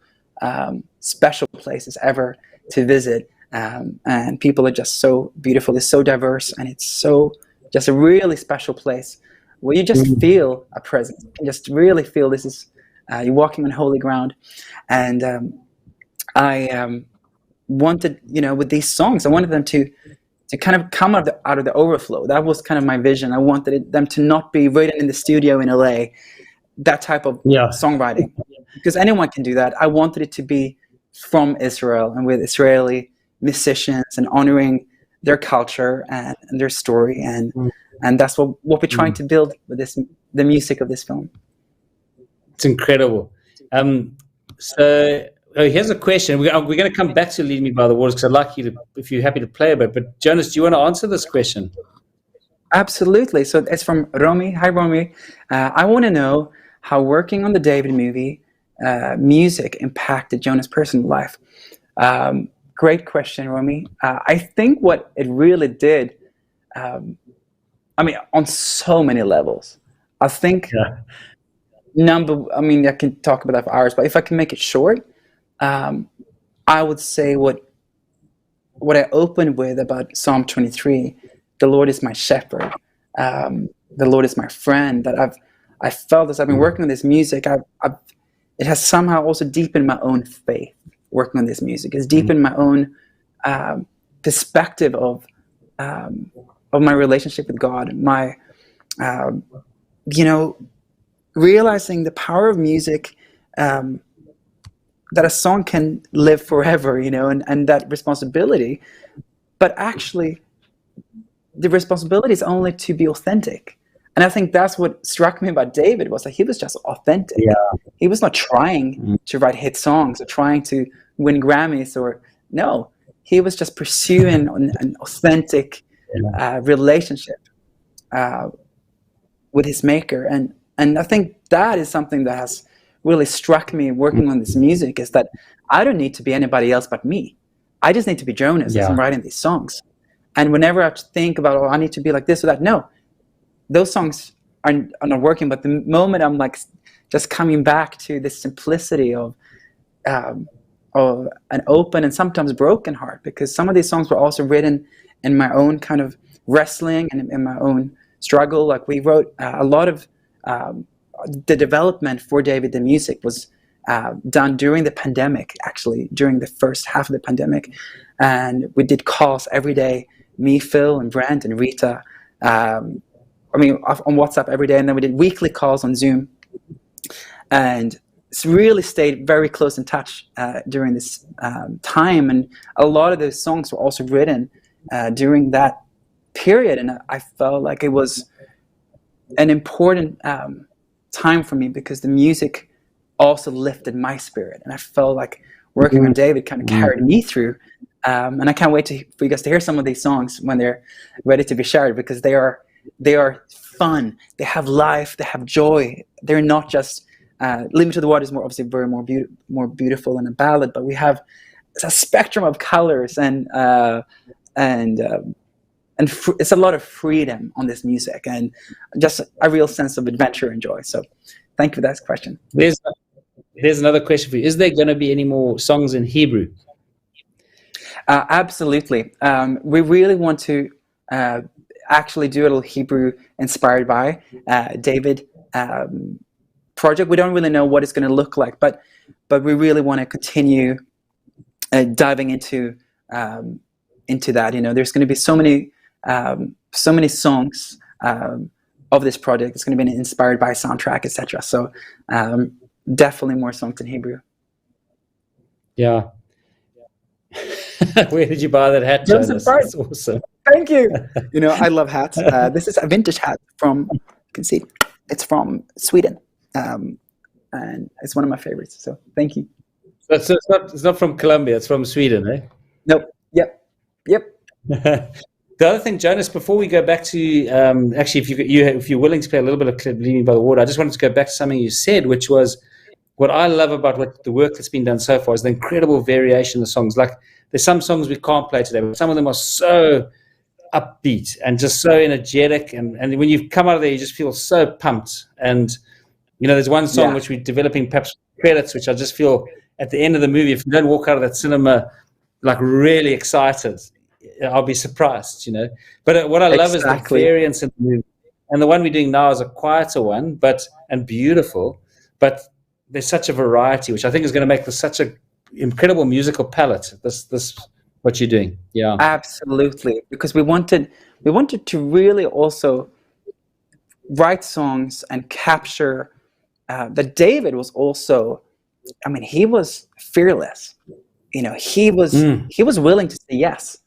special places ever to visit. And people are just so beautiful. It's so diverse, and it's just a really special place where you just feel a presence. You can just really feel this is, you're walking on holy ground. And I wanted, with these songs, I wanted them to kind of come out of the overflow. That was kind of my vision. I wanted them to not be written in the studio in LA, that type of songwriting, because anyone can do that. I wanted it to be from Israel and with Israeli musicians, and honoring their culture and their story, and that's what we're trying to build with the music of this film. It's incredible. So here's a question. We're going to come back to Lead Me by the Waters because I'd like you to, if you're happy to play a bit. But Jonas, do you want to answer this question? Absolutely. So it's from Romy. Hi, Romy. I want to know how working on the David movie music impacted Jonas' personal life. Great question, Romy. I think what it really did, on so many levels. I think I can talk about that for hours, but if I can make it short, I would say what I opened with about Psalm 23, the Lord is my shepherd, the Lord is my friend, that I felt as I've been working on this music, it has somehow also deepened my own faith. Working on this music has deepened my own perspective of my relationship with God, my realizing the power of music, that a song can live forever, and that responsibility, but actually the responsibility is only to be authentic. And I think that's what struck me about David, was that he was just authentic. Yeah. He was not trying to write hit songs or trying to win Grammys, no, he was just pursuing an authentic relationship with his maker. And I think that is something that has really struck me working on this music, is that I don't need to be anybody else but me. I just need to be Jonas as I'm writing these songs. And whenever I think about, I need to be like this or that, no, those songs are not working. But the moment I'm like just coming back to this simplicity of an open and sometimes broken heart, because some of these songs were also written in my own kind of wrestling and in my own struggle. Like we wrote a lot of the development for David the music was done during the pandemic, actually during the first half of the pandemic, and we did calls every day, me, Phil, and Brent and Rita, on WhatsApp every day, and then we did weekly calls on Zoom, and really stayed very close in touch during this time. And a lot of those songs were also written during that period, and I felt like it was an important time for me, because the music also lifted my spirit, and I felt like working with David kind of carried me through. And I can't wait for you guys to hear some of these songs when they're ready to be shared, because they are fun, they have life, they have joy. They're not just Lead Me to the Water is obviously very more beautiful than a ballad, but we have a spectrum of colors and it's a lot of freedom on this music, and just a real sense of adventure and joy. So thank you for that question. There's another question for you. Is there going to be any more songs in Hebrew? Absolutely. We really want to actually do a little Hebrew inspired by David project. We don't really know what it's going to look like, but we really want to continue diving into that. There's going to be so many songs of this project. It's going to be inspired by soundtrack, etc. So definitely more songs in Hebrew. Yeah. Where did you buy that hat, Jonas? That's awesome. Thank you. I love hats. This is a vintage hat from, you can see, it's from Sweden, and it's one of my favorites. So thank you. So it's not from Colombia. It's from Sweden, eh? Nope. Yep. The other thing, Jonas, before we go back to actually, if you're willing to play a little bit of Lead Me by the Water, I just wanted to go back to something you said, which was what I love about the work that's been done so far is the incredible variation of the songs. Like, there's some songs we can't play today, but some of them are so upbeat and just so energetic, and when you come out of there, you just feel so pumped. And there's one song which we're developing, perhaps credits, which I just feel at the end of the movie, if you don't walk out of that cinema like really excited, I'll be surprised. But what I love is the variance in the movie, and the one we're doing now is a quieter one, and beautiful, but there's such a variety, which I think is going to make this such a incredible musical palette. This what you're doing. Yeah, absolutely, because we wanted to really also write songs and capture that David was also, he was fearless. He was willing to say yes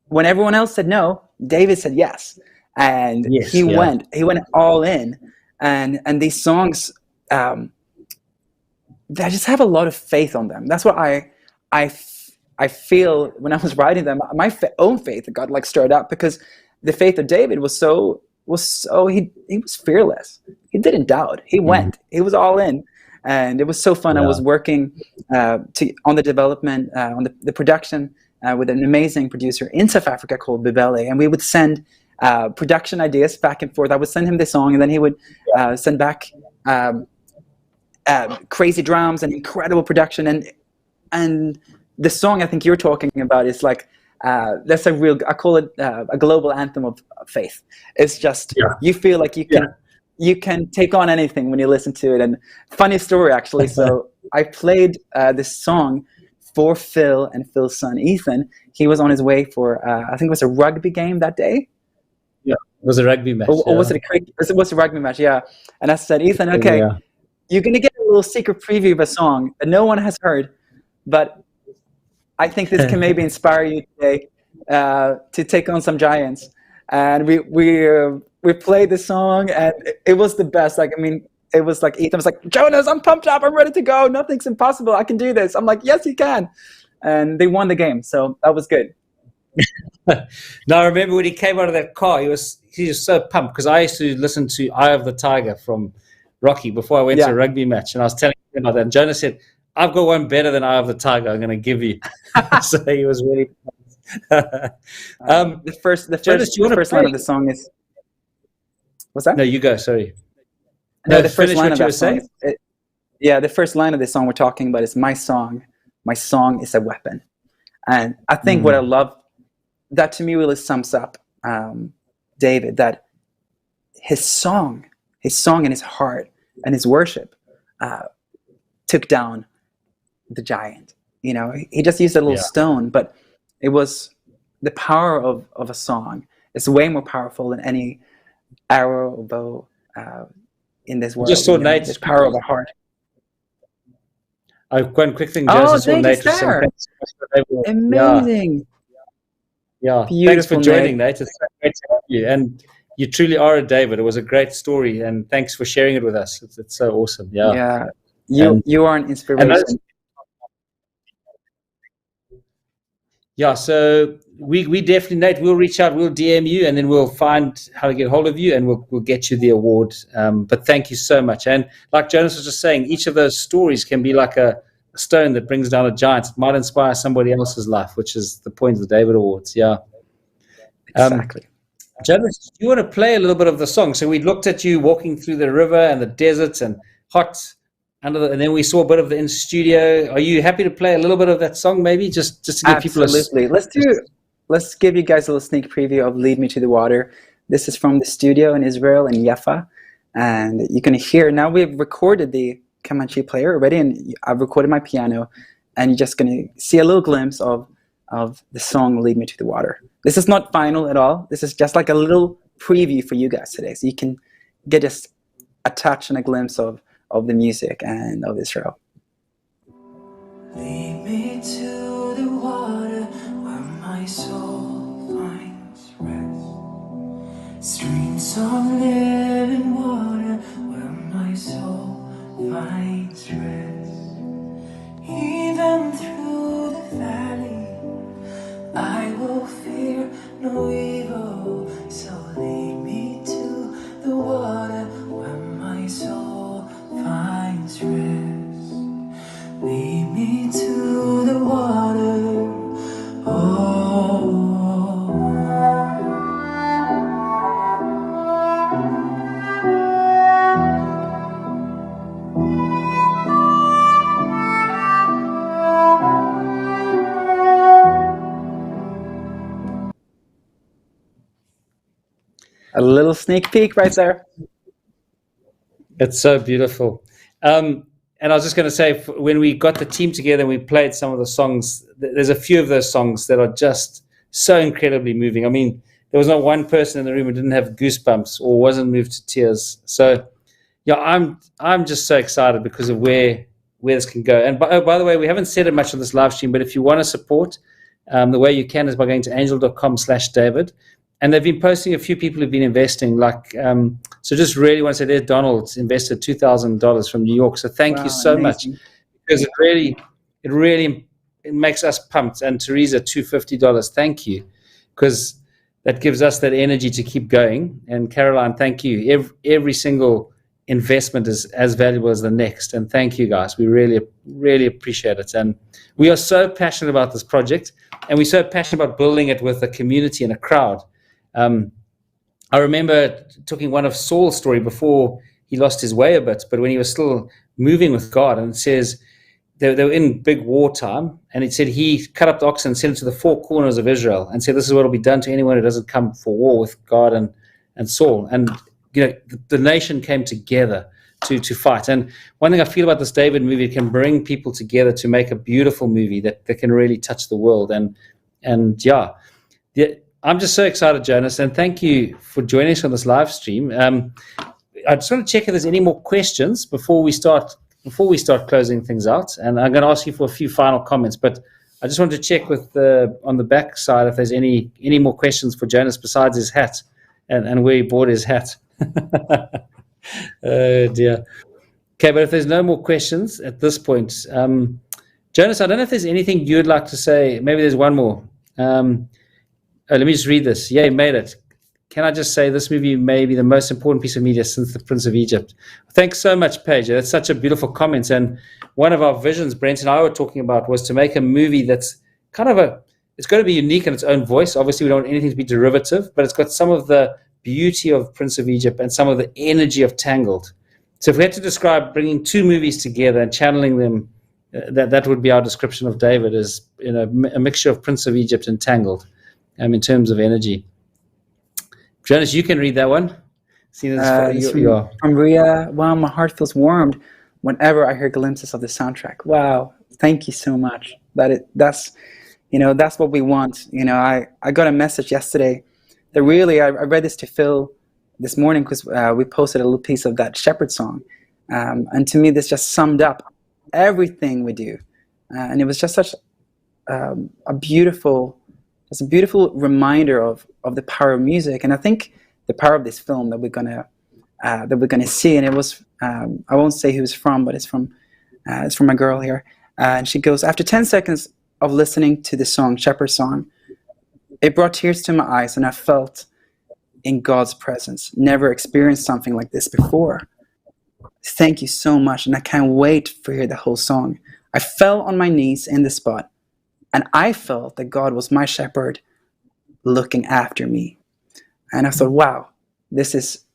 when everyone else said no. David said yes, and he went all in, and these songs they just have a lot of faith on them. That's what I feel when I was writing them. My own faith got like stirred up, because the faith of David was so he was fearless. He didn't doubt. He went. He was all in, and it was so fun. I was working on the development, on the production with an amazing producer in South Africa called Bocelli, and we would send production ideas back and forth. I would send him the song, and then he would send back crazy drums and incredible production. And the song I think you're talking about is like, that's a real, I call it a global anthem of faith. It's just, you feel like you can take on anything when you listen to it. And funny story, actually. So I played this song for Phil and Phil's son, Ethan. He was on his way for, I think it was a rugby game that day. Yeah, it was a rugby match. Or was it a cricket? It was a rugby match, yeah. And I said, Ethan, okay, you're going to get a little secret preview of a song that no one has heard, but I think this can maybe inspire you today to take on some giants. And we played the song, and it was the best. Like, I mean, it was like Ethan was like, Jonas, I'm pumped up. I'm ready to go. Nothing's impossible. I can do this. I'm like, yes, you can. And they won the game. So that was good. Now, I remember when he came out of that car, he was so pumped, because I used to listen to Eye of the Tiger from Rocky before I went to a rugby match. And I was telling him about that. And Jonas said, I've got one better than Eye of the Tiger I'm going to give you. So he was really the first line of the song is, what's that? No, you go, sorry. No, the first line of that song is, the first line of the song we're talking about is my song is a weapon. And I think what I love, that to me really sums up David, that his song and his heart and his worship took down the giant. You know, he just used a little stone, but it was the power of a song. It's way more powerful than any arrow or bow in this world. Just saw Nate. The power of a heart. One quick thing, Joseph. Amazing. Yeah. Thanks for joining, Nate. It's so great to have you. And you truly are a David. It was a great story, and thanks for sharing it with us. It's so awesome. Yeah. You are an inspiration. So we definitely, Nate, we'll reach out, we'll DM you, and then we'll find how to get hold of you, and we'll get you the award. But thank you so much. And like Jonas was just saying, each of those stories can be like a stone that brings down a giant. It might inspire somebody else's life, which is the point of the David Awards. Yeah. Exactly. Jonas, do you want to play a little bit of the song? So we looked at you walking through the river and the deserts and hot and then we saw a bit of the in studio. Are you happy to play a little bit of that song, maybe just to give people Absolutely. Let's give you guys a little sneak preview of "Lead Me to the Water." This is from the studio in Israel, in Jaffa, and you can hear now. We've recorded the Comanche player already, and I've recorded my piano, and you're just going to see a little glimpse of the song "Lead Me to the Water." This is not final at all. This is just like a little preview for you guys today, so you can get just a touch and a glimpse of the music and of Israel. Lead me to the water where my soul finds rest. Streams of living water where my soul finds rest. Even through the valley, I will fear no evil. So lead me to the water where my soul finds rest. Lead me to the water. Oh. A little sneak peek right there. It's so beautiful. And I was just going to say, when we got the team together and we played some of the songs, there's a few of those songs that are just so incredibly moving. I mean, there was not one person in the room who didn't have goosebumps or wasn't moved to tears. So, yeah, I'm just so excited because of where this can go. And by the way, we haven't said it much on this live stream, but if you want to support, the way you can is by going to angel.com/David. And they've been posting a few people who've been investing, so just really want to say there's Donald's invested $2,000 from New York. So thank you so much. because it makes us pumped. And Teresa, $250, thank you, because that gives us that energy to keep going. And Caroline, thank you. Every single investment is as valuable as the next. And thank you, guys. We really, really appreciate it. And we are so passionate about this project, and we're so passionate about building it with a community and a crowd. I remember talking one of Saul's story before he lost his way a bit, but when he was still moving with God, and it says they were in big wartime, and it said he cut up the oxen and sent it to the four corners of Israel and said, this is what will be done to anyone who doesn't come for war with God and Saul. And the nation came together to fight. And one thing I feel about this David movie, it can bring people together to make a beautiful movie that can really touch the world. And I'm just so excited, Jonas, and thank you for joining us on this live stream. I just want to check if there's any more questions before we start closing things out. And I'm going to ask you for a few final comments, but I just wanted to check on the back side if there's any more questions for Jonas besides his hat and where he bought his hat. Oh dear. Okay, but if there's no more questions at this point, Jonas, I don't know if there's anything you'd like to say. Maybe there's one more. Let me just read this. Yeah, he made it. Can I just say this movie may be the most important piece of media since The Prince of Egypt? Thanks so much, Paige. That's such a beautiful comment. And one of our visions, Brent and I were talking about, was to make a movie that's kind of it's got to be unique in its own voice. Obviously, we don't want anything to be derivative, but it's got some of the beauty of Prince of Egypt and some of the energy of Tangled. So if we had to describe bringing two movies together and channeling them, that would be our description of David, as a mixture of Prince of Egypt and Tangled, in terms of energy. Jonas, you can read that one. From Ria. Wow, my heart feels warmed whenever I hear glimpses of the soundtrack. Wow, thank you so much. That's what we want. I got a message yesterday that really, I read this to Phil this morning because we posted a little piece of that Shepherd song, and to me this just summed up everything we do, and it was just such a beautiful reminder of the power of music. And I think the power of this film that we're gonna see, and it was I won't say who it's from, but it's from a girl here, and she goes, after 10 seconds of listening to the song Shepherd song, it brought tears to my eyes, and I felt in God's presence. Never experienced something like this before. Thank you so much, and I can't wait to hear the whole song. I fell on my knees in the spot, and I felt that God was my shepherd looking after me. And I thought, wow, this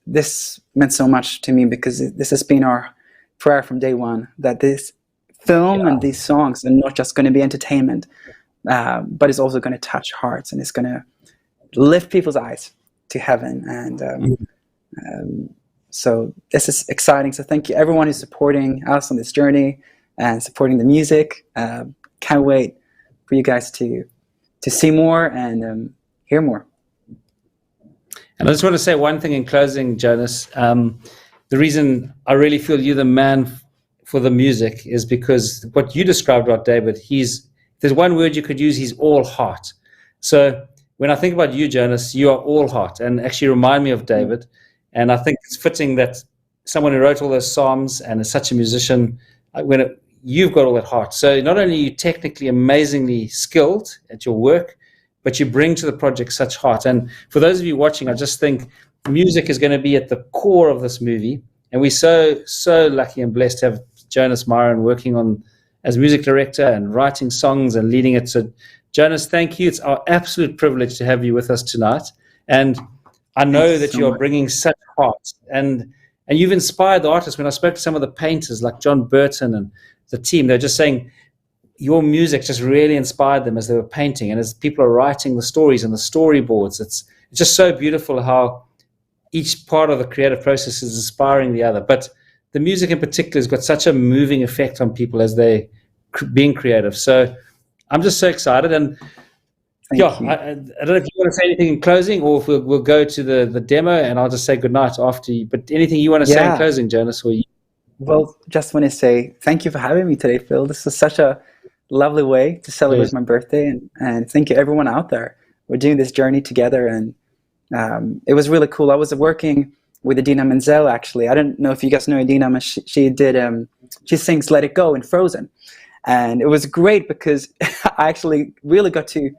meant so much to me, because this has been our prayer from day one, that this film and these songs are not just going to be entertainment, but it's also going to touch hearts, and it's going to lift people's eyes to heaven. And so this is exciting. So thank you everyone who's supporting us on this journey and supporting the music. Can't wait for you guys to see more and hear more. And I just want to say one thing in closing, Jonas. The reason I really feel you're the man for the music is because what you described about David, if there's one word you could use, he's all heart. So when I think about you, Jonas, you are all heart, and actually remind me of David. And I think it's fitting that someone who wrote all those psalms and is such a musician, you've got all that heart. So not only are you technically amazingly skilled at your work, but you bring to the project such heart. And for those of you watching, I just think music is going to be at the core of this movie. And we're so lucky and blessed to have Jonas Myron working as music director and writing songs and leading it. So Jonas, thank you. It's our absolute privilege to have you with us tonight. And I know that you're bringing such heart. And you've inspired the artists. When I spoke to some of the painters like John Burton and the team, they're just saying your music just really inspired them as they were painting. And as people are writing the stories and the storyboards, it's just so beautiful how each part of the creative process is inspiring the other. But the music in particular has got such a moving effect on people as they're being creative. So I'm just so excited. And I don't know if you want to say anything in closing, or if we'll go to the demo and I'll just say goodnight after you. But anything you want to say in closing, Jonas? Or you? Well, just want to say thank you for having me today, Phil. This is such a lovely way to celebrate my birthday. And thank you everyone out there. We're doing this journey together, and it was really cool. I was working with Adina Menzel, actually. I don't know if you guys know Adina, but she did she sings "Let It Go" in Frozen, and it was great because I actually really got to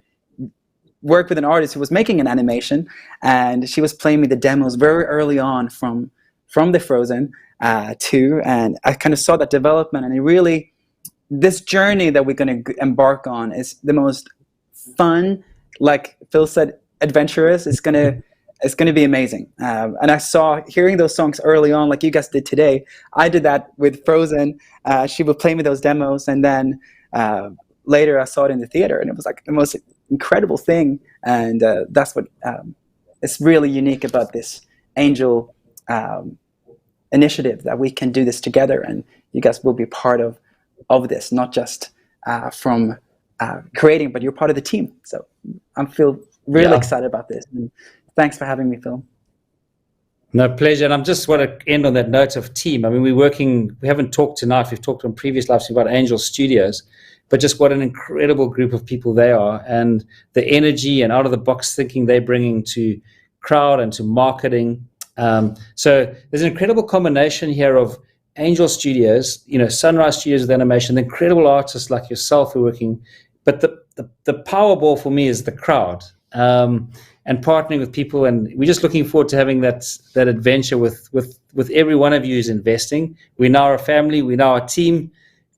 work with an artist who was making an animation, and she was playing me the demos very early on from the Frozen 2, and I kind of saw that development, and it really, this journey that we're going to embark on is the most fun, like Phil said, adventurous. It's gonna be amazing. And I saw hearing those songs early on, like you guys did today. I did that with Frozen. She would play me those demos, and then later I saw it in the theater, and it was like the most incredible thing. And that's what is really unique about this Angel initiative, that we can do this together, and you guys will be part of this, not just from creating, but you're part of the team. So I feel really excited about this. And thanks for having me, Phil. No, pleasure. And I just want to end on that note of team. I mean, we haven't talked tonight. We've talked on previous live streams about Angel Studios, but just what an incredible group of people they are, and the energy and out-of-the-box thinking they're bringing to crowd and to marketing. So there's an incredible combination here of Angel Studios, Sunrise Studios with animation, the incredible artists like yourself who are working. But the Powerball for me is the crowd, and partnering with people. And we're just looking forward to having that adventure with every one of you who's investing. We're now a family. We're now a team.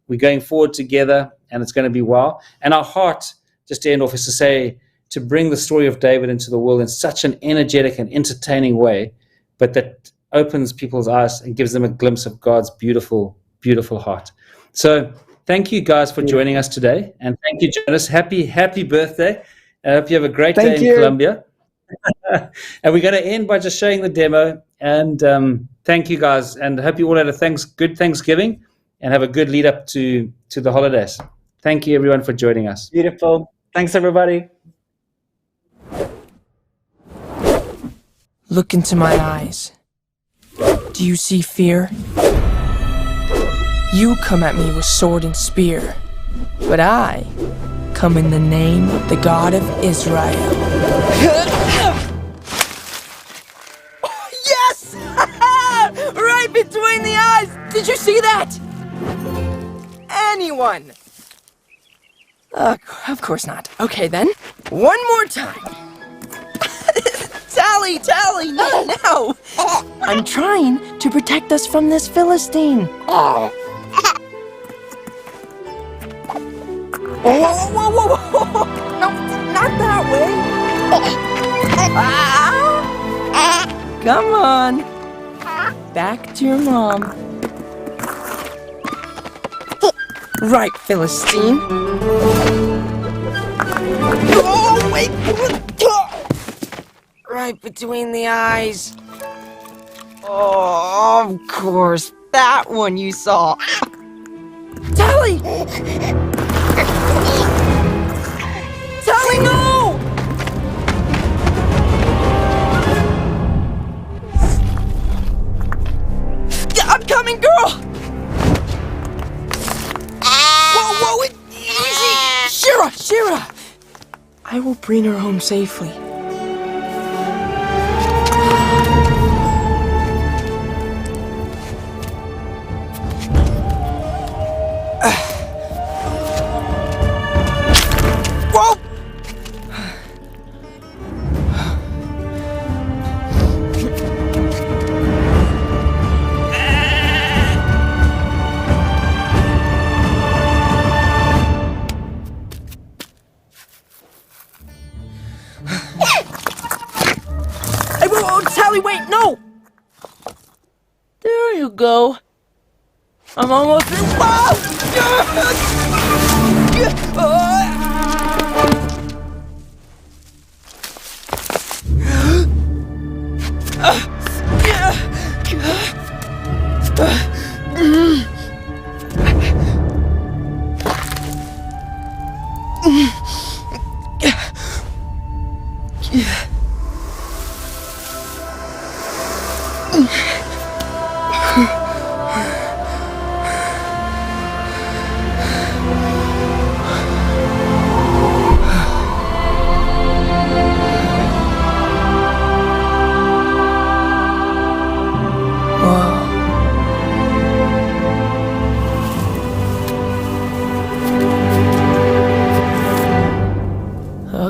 We're going forward together, and it's going to be wow. And our heart, just to end off, is to say, to bring the story of David into the world in such an energetic and entertaining way, but that opens people's eyes and gives them a glimpse of God's beautiful, beautiful heart. So thank you guys for joining us today. And thank you, Jonas. Happy birthday. I hope you have a great day in Colombia. And we're going to end by just showing the demo. And thank you guys. And I hope you all had a good Thanksgiving and have a good lead up to the holidays. Thank you, everyone, for joining us. Beautiful. Thanks, everybody. Look into my eyes. Do you see fear? You come at me with sword and spear, but I come in the name of the God of Israel. Yes! Right between the eyes! Did you see that? Anyone? Of course not. Okay then, one more time. Tally, not now! I'm trying to protect us from this Philistine. Whoa! No, not that way. Come on. Back to your mom. Right, Philistine. Oh, wait! Right between the eyes. Oh, of course. That one you saw. Tally! Tally, no! I'm coming, girl! Whoa, easy! Shira! I will bring her home safely. Whoa! Hey, whoa, Tally, wait, no! There you go. I'm almost there.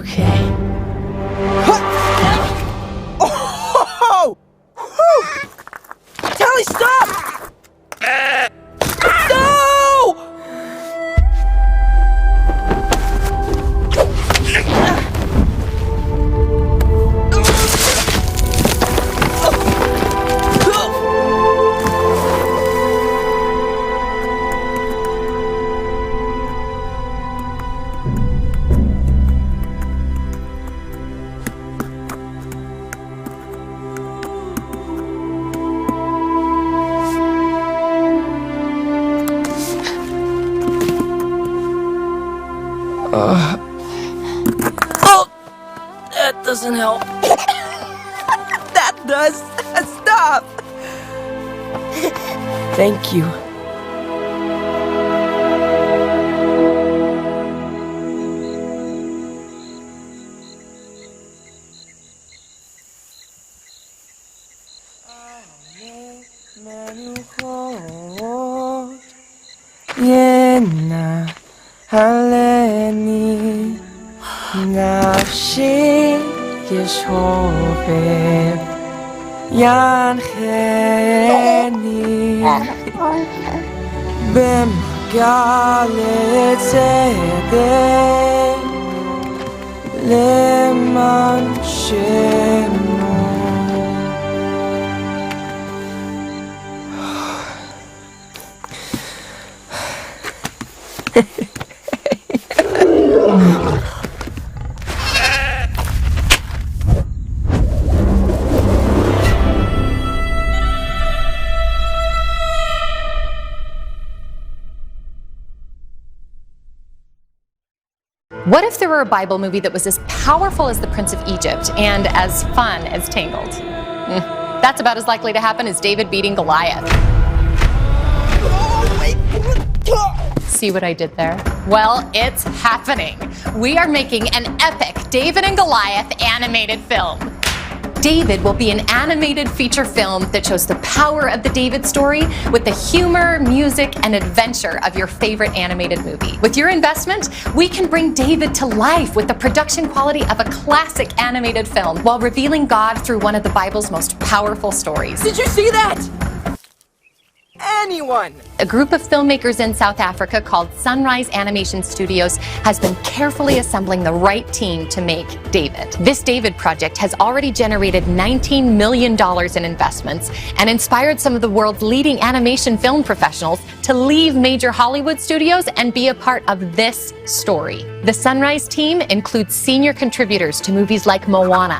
Okay. Oh! Tally, stop! No! Oh! That doesn't help. That does. Stop! Thank you. Yena haleni nafshi yeshobeh yancheni b'mgalet tzedek leman shemo. What if there were a Bible movie that was as powerful as The Prince of Egypt and as fun as Tangled? That's about as likely to happen as David beating Goliath. See what I did there? Well, it's happening. We are making an epic David and Goliath animated film. David will be an animated feature film that shows the power of the David story with the humor, music, and adventure of your favorite animated movie. With your investment, we can bring David to life with the production quality of a classic animated film while revealing God through one of the Bible's most powerful stories. Did you see that? Anyone? A group of filmmakers in South Africa called Sunrise Animation Studios has been carefully assembling the right team to make David. This David project has already generated $19 million in investments and inspired some of the world's leading animation film professionals to leave major Hollywood studios and be a part of this story. The Sunrise team includes senior contributors to movies like Moana,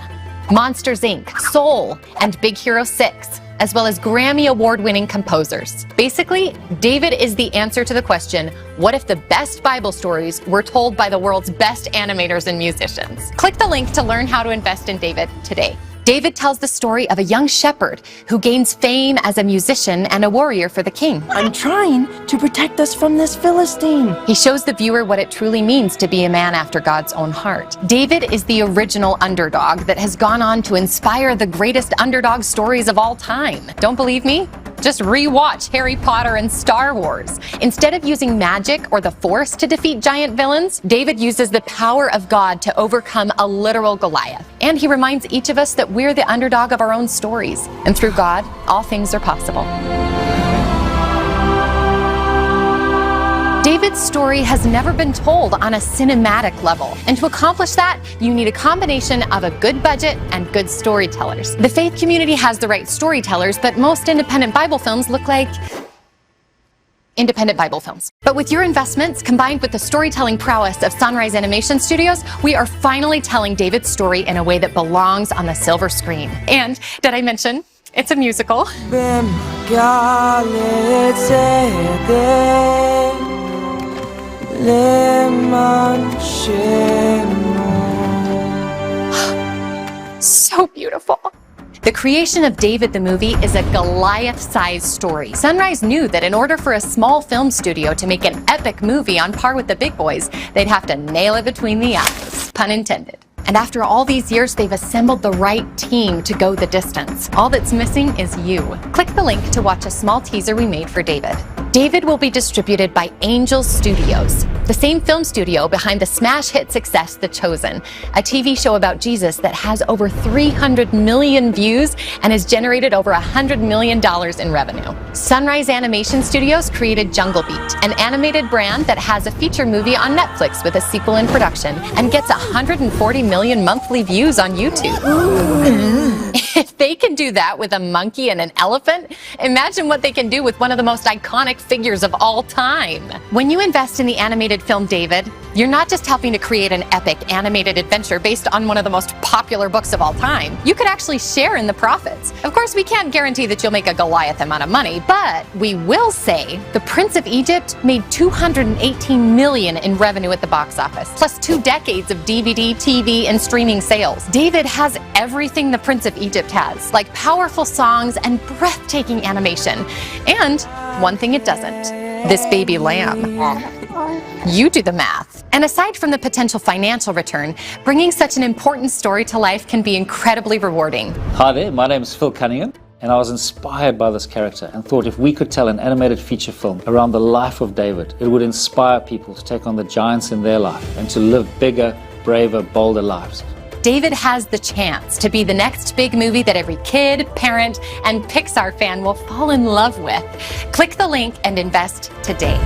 Monsters, Inc., Soul, and Big Hero 6. As well as Grammy award-winning composers. Basically, David is the answer to the question, what if the best Bible stories were told by the world's best animators and musicians? Click the link to learn how to invest in David today. David tells the story of a young shepherd who gains fame as a musician and a warrior for the king. I'm trying to protect us from this Philistine. He shows the viewer what it truly means to be a man after God's own heart. David is the original underdog that has gone on to inspire the greatest underdog stories of all time. Don't believe me? Just re-watch Harry Potter and Star Wars. Instead of using magic or the Force to defeat giant villains, David uses the power of God to overcome a literal Goliath. And he reminds each of us that we're the underdog of our own stories. And through God, all things are possible. David's story has never been told on a cinematic level. And to accomplish that, you need a combination of a good budget and good storytellers. The faith community has the right storytellers, but most independent Bible films look like independent Bible films. But with your investments, combined with the storytelling prowess of Sunrise Animation Studios, we are finally telling David's story in a way that belongs on the silver screen. And, did I mention, it's a musical? So beautiful. The creation of David the movie is a Goliath-sized story. Sunrise knew that in order for a small film studio to make an epic movie on par with the big boys, they'd have to nail it between the eyes, pun intended. And after all these years, they've assembled the right team to go the distance. All that's missing is you. Click the link to watch a small teaser we made for David. David will be distributed by Angel Studios, the same film studio behind the smash hit success The Chosen, a TV show about Jesus that has over 300 million views and has generated over $100 million in revenue. Sunrise Animation Studios created Jungle Beat, an animated brand that has a feature movie on Netflix with a sequel in production and gets 140 million monthly views on YouTube. If they can do that with a monkey and an elephant, imagine what they can do with one of the most iconic figures of all time. When you invest in the animated film David, you're not just helping to create an epic animated adventure based on one of the most popular books of all time. You could actually share in the profits. Of course, we can't guarantee that you'll make a Goliath amount of money, but we will say The Prince of Egypt made $218 million in revenue at the box office, plus 2 decades of DVD, TV, and streaming sales. David has everything The Prince of Egypt has, like powerful songs and breathtaking animation. And one thing it doesn't, this baby lamb. You do the math. And aside from the potential financial return, bringing such an important story to life can be incredibly rewarding. Hi there, my name is Phil Cunningham, and I was inspired by this character and thought if we could tell an animated feature film around the life of David, it would inspire people to take on the giants in their life and to live bigger, braver, bolder lives. David has the chance to be the next big movie that every kid, parent, and Pixar fan will fall in love with. Click the link and invest today.